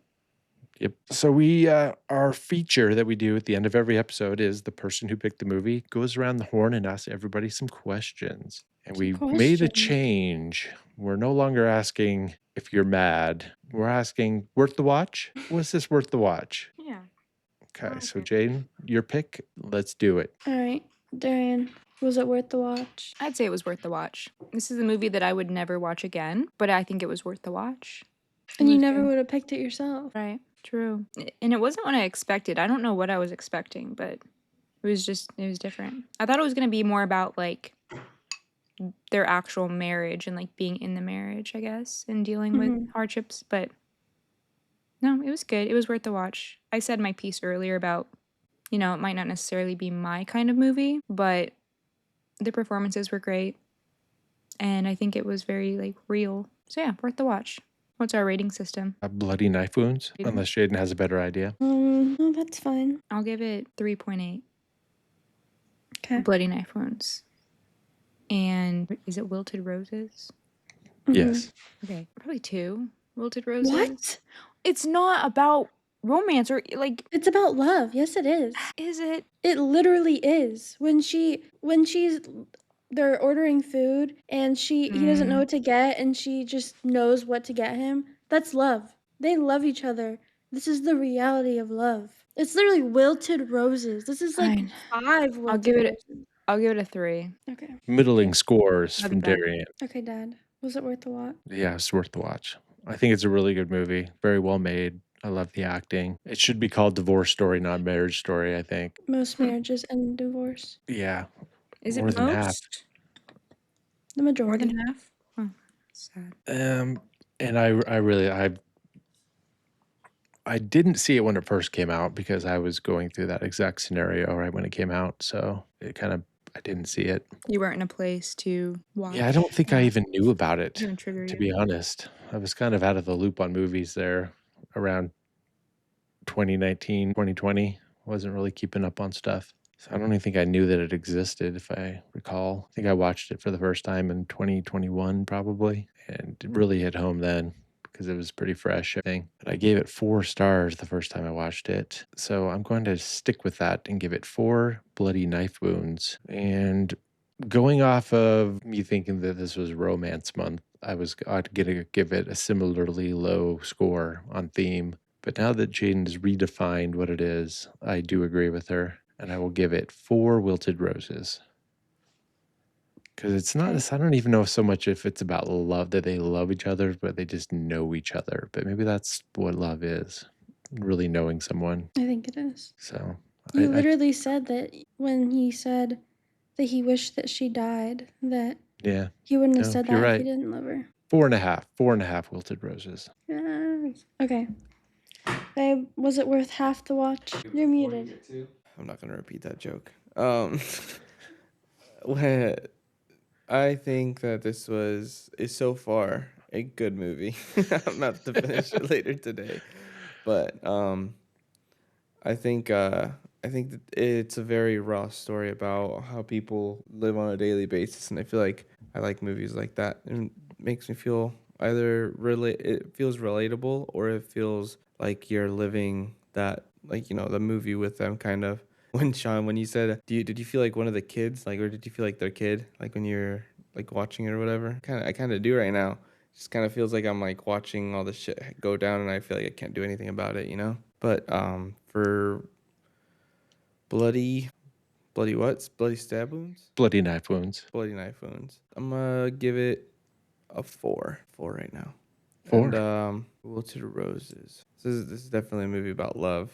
Yep. So our feature that we do at the end of every episode is the person who picked the movie goes around the horn and asks everybody some questions. And we made a
questions.
change. We're no longer asking if you're mad. We're asking, worth the watch? Was this worth the watch?
Yeah.
Okay, so Jaden, your pick. Let's do it.
All right, Darian, was it worth the watch?
I'd say it was worth the watch. This is a movie that I would never watch again, but I think it was worth the watch.
And you
was
never
good.
would have picked it yourself.
Right, true. And it wasn't what I expected. I don't know what I was expecting, but it was different. I thought it was going to be more about like their actual marriage and like being in the marriage, I guess, and dealing with hardships, but no, it was good. It was worth the watch. I said my piece earlier about, it might not necessarily be my kind of movie, but the performances were great. And I think it was very like real. So yeah, worth the watch. What's our rating system?
Bloody knife wounds, unless Jaden has a better idea.
No, that's fine.
I'll give it 3.8.
Okay.
Bloody knife wounds. And is it wilted roses?
Yes.
Okay, probably 2 wilted roses.
What?
It's not about romance or like.
It's about love. Yes, it is.
Is it?
It literally is. When they're ordering food and he doesn't know what to get and she just knows what to get him. That's love. They love each other. This is the reality of love. It's literally wilted roses. This is like
Fine.
5 wilted roses.
I'll give it a 3.
Okay.
Middling scores
Not
from
bad.
Darian.
Okay, Dad. Was it worth the watch?
Yeah, it's worth the watch. I think it's a really good movie. Very well made. I love the acting. It should be called Divorce Story, not Marriage Story, I think.
Most marriages end in divorce.
Yeah.
Is
More
it
than
most?
half.
The
More
majority.
than half? Oh, sad.
And I didn't see it when it first came out because I was going through that exact scenario right when it came out. So I didn't see it.
You weren't in a place to watch.
Yeah, I don't think I even knew about it,
Didn't trigger
to
you.
be honest. I was kind of out of the loop on movies there around 2019, 2020. Wasn't really keeping up on stuff. So I don't even think I knew that it existed, if I recall. I think I watched it for the first time in 2021, probably, and it really hit home then because it was pretty fresh, I think. And I gave it 4 stars the first time I watched it. So I'm going to stick with that and give it 4 bloody knife wounds. And going off of me thinking that this was Romance Month, I'd going to give it a similarly low score on theme. But now that Jaden has redefined what it is, I do agree with her. And I will give it 4 wilted roses. Because it's not, I don't even know so much if it's about love, that they love each other, but they just know each other. But maybe that's what love is, really knowing someone.
I think it is.
So
You literally said that when he said that he wished that she died, that
yeah,
he wouldn't have said that
you're
if
right.
he didn't love her.
4.5 wilted roses.
Yes. Okay. Babe, was it worth half the watch? You're muted.
I'm not gonna repeat that joke. I think that this is so far a good movie. I'm not to finish it later today, but I think that it's a very raw story about how people live on a daily basis, and I feel like I like movies like that. It makes me feel either it feels relatable, or it feels like you're living that, like, the movie with them, kind of. When you said, did you feel like one of the kids, like, or did you feel like their kid, like when you're like watching it or whatever? I kind of do right now. Just kind of feels like I'm like watching all this shit go down, and I feel like I can't do anything about it, But for bloody stab wounds,
Bloody knife wounds.
bloody knife wounds, I'm gonna give it a 4 right now.
4.
And wilted roses. This is definitely a movie about love.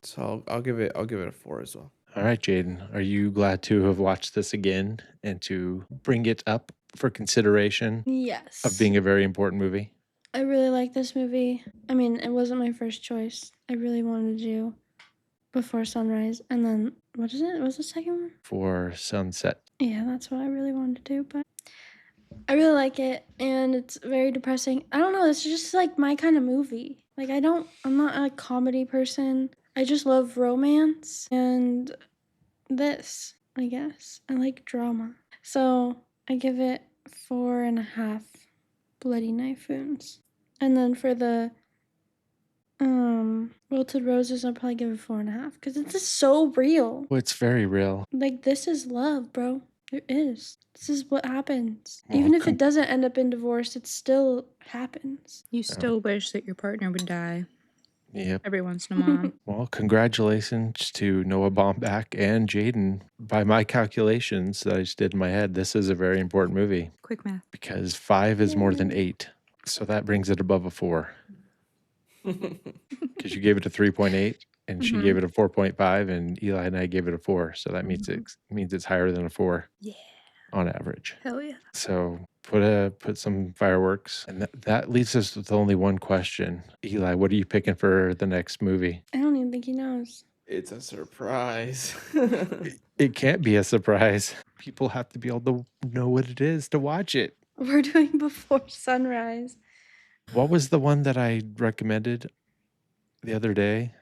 So I'll give it a 4 as well.
All right, Jaden, are you glad to have watched this again and to bring it up for consideration
Yes.
of being a very important movie?
I really like this movie. I mean, it wasn't my first choice. I really wanted to do Before Sunrise, and then what is it? What's the second one?
For Sunset.
Yeah, that's what I really wanted to do, but I really like it, and it's very depressing. I don't know, it's just like my kind of movie. Like I'm not a comedy person. I just love romance and this, I guess. I like drama. So I give it 4.5 bloody knife wounds. And then for the wilted roses, I'll probably give it 4.5 because it's just so real.
Well, it's very real.
Like, this is love, bro. It is. This is what happens.
Well,
Even if it doesn't end up in divorce, it still happens.
You still wish that your partner would die.
Yep.
every once in a while.
Well, congratulations to Noah Baumbach and Jaden. By my calculations that I just did in my head, this is a very important movie
Quick math.
because 5 is more than
Yay.
8. So that brings it above a 4 because you gave it a 3.8 and she
Mhm.
gave it a 4.5 and Eli and I gave it a 4. So that means it's higher than a 4
Yeah.
on average.
Hell yeah.
So put some fireworks, and that leaves us with only one question. Eli, what are you picking for the next movie?
I don't even think he knows.
It's a surprise.
It can't be a surprise. People have to be able to know what it is to watch it.
We're doing Before Sunrise.
What was the one that I recommended the other day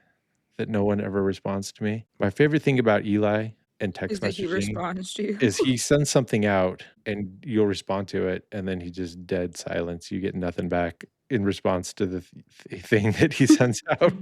that no one ever responds to me? My favorite thing about Eli and
Is
text
that he
messaging
responds to you?
is he sends something out and you'll respond to it, and then he just dead silence. You get nothing back in response to the thing that he sends out.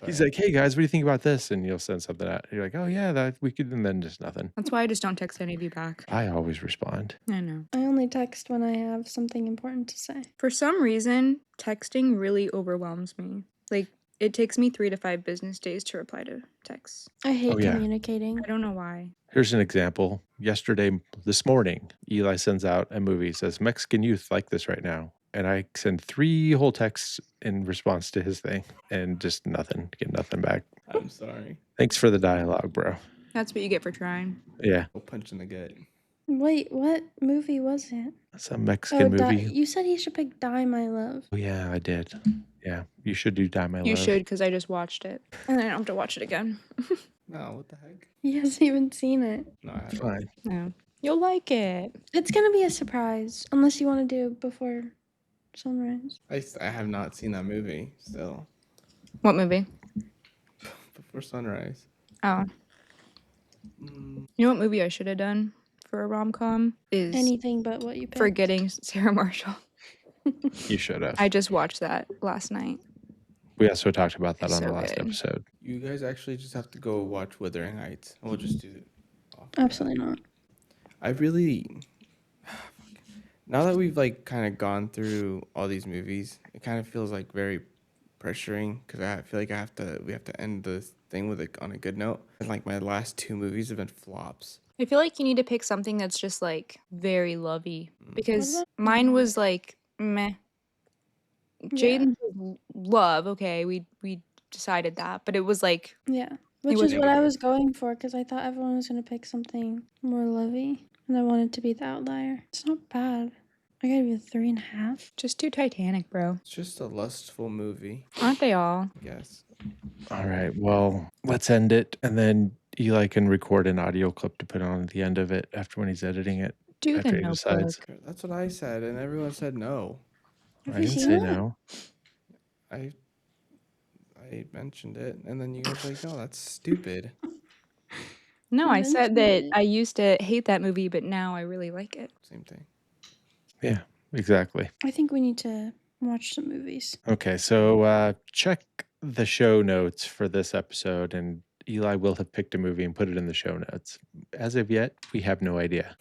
He's like, "Hey guys, what do you think about this?" And you'll send something out. You're like, "Oh yeah, that we could," and then just nothing.
That's why I just don't text any of you back.
I always respond.
I know.
I only text when I have something important to say.
For some reason, texting really overwhelms me. Like, it takes me 3 to 5 business days to reply to texts.
I hate
Oh, yeah.
communicating.
I don't know why.
Here's an example. This morning, Eli sends out a movie, says Mexican youth like this right now. And I send 3 whole texts in response to his thing and just nothing, get nothing back.
I'm sorry.
Thanks for the dialogue, bro.
That's what you get for trying.
Yeah,
Go punch in the gut.
Wait, what movie was it?
it's a Mexican movie.
You said he should pick Die My Love.
Oh, yeah, I did. Yeah, you should do Die My
You
Love.
should, because I just watched it. And I don't have to watch it again.
No, what the heck?
He hasn't even seen it.
No, I haven't.
Fine.
No. You'll like it.
It's gonna be a surprise, unless you want to do Before Sunrise.
I have not seen that movie still.
What movie?
Before Sunrise.
Oh.
Mm,
You know what movie I should have done for a rom-com? Is
Anything but what you picked.
Forgetting Sarah Marshall.
You should have.
I just watched that last night.
We also talked about that
It's
on the
so
last
good.
episode.
you guys actually just have to go watch Wuthering Heights. And we'll just do it.
Absolutely not.
I really. Now that we've like kind of gone through all these movies, it kind of feels like very pressuring because I feel like we have to end this thing with on a good note. And like my last 2 movies have been flops.
I feel like you need to pick something that's just like very lovey, because
about-
mine was like meh.
Yeah.
Jaden's was love, okay, we decided that, but it was like
Yeah, which
was
is what I was going for because I thought everyone was gonna pick something more lovey, and I wanted to be the outlier. It's not bad. I gotta be a 3.5.
just too Titanic, bro.
It's just a lustful movie,
Aren't they all?
I guess.
All right. Well, let's end it. And then Eli can record an audio clip to put on at the end of it after when he's editing it.
Do
After
the
he decides.
notebook.
That's what I said, and everyone said no.
Have
I
you
didn't
seen
say
it?
no.
I mentioned it, and then you guys were like, no, that's stupid.
No, I said that
Eventually.
I used to hate that movie, but now I really like it.
Same thing.
Yeah, exactly.
I think we need to watch some movies.
Okay. So check the show notes for this episode, and Eli will have picked a movie and put it in the show notes. As of yet, we have no idea.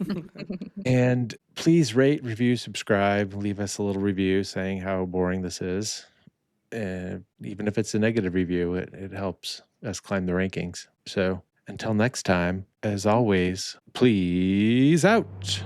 And please rate, review, subscribe, leave us a little review saying how boring this is. Even if it's a negative review, it helps us climb the rankings. So until next time, as always, please out.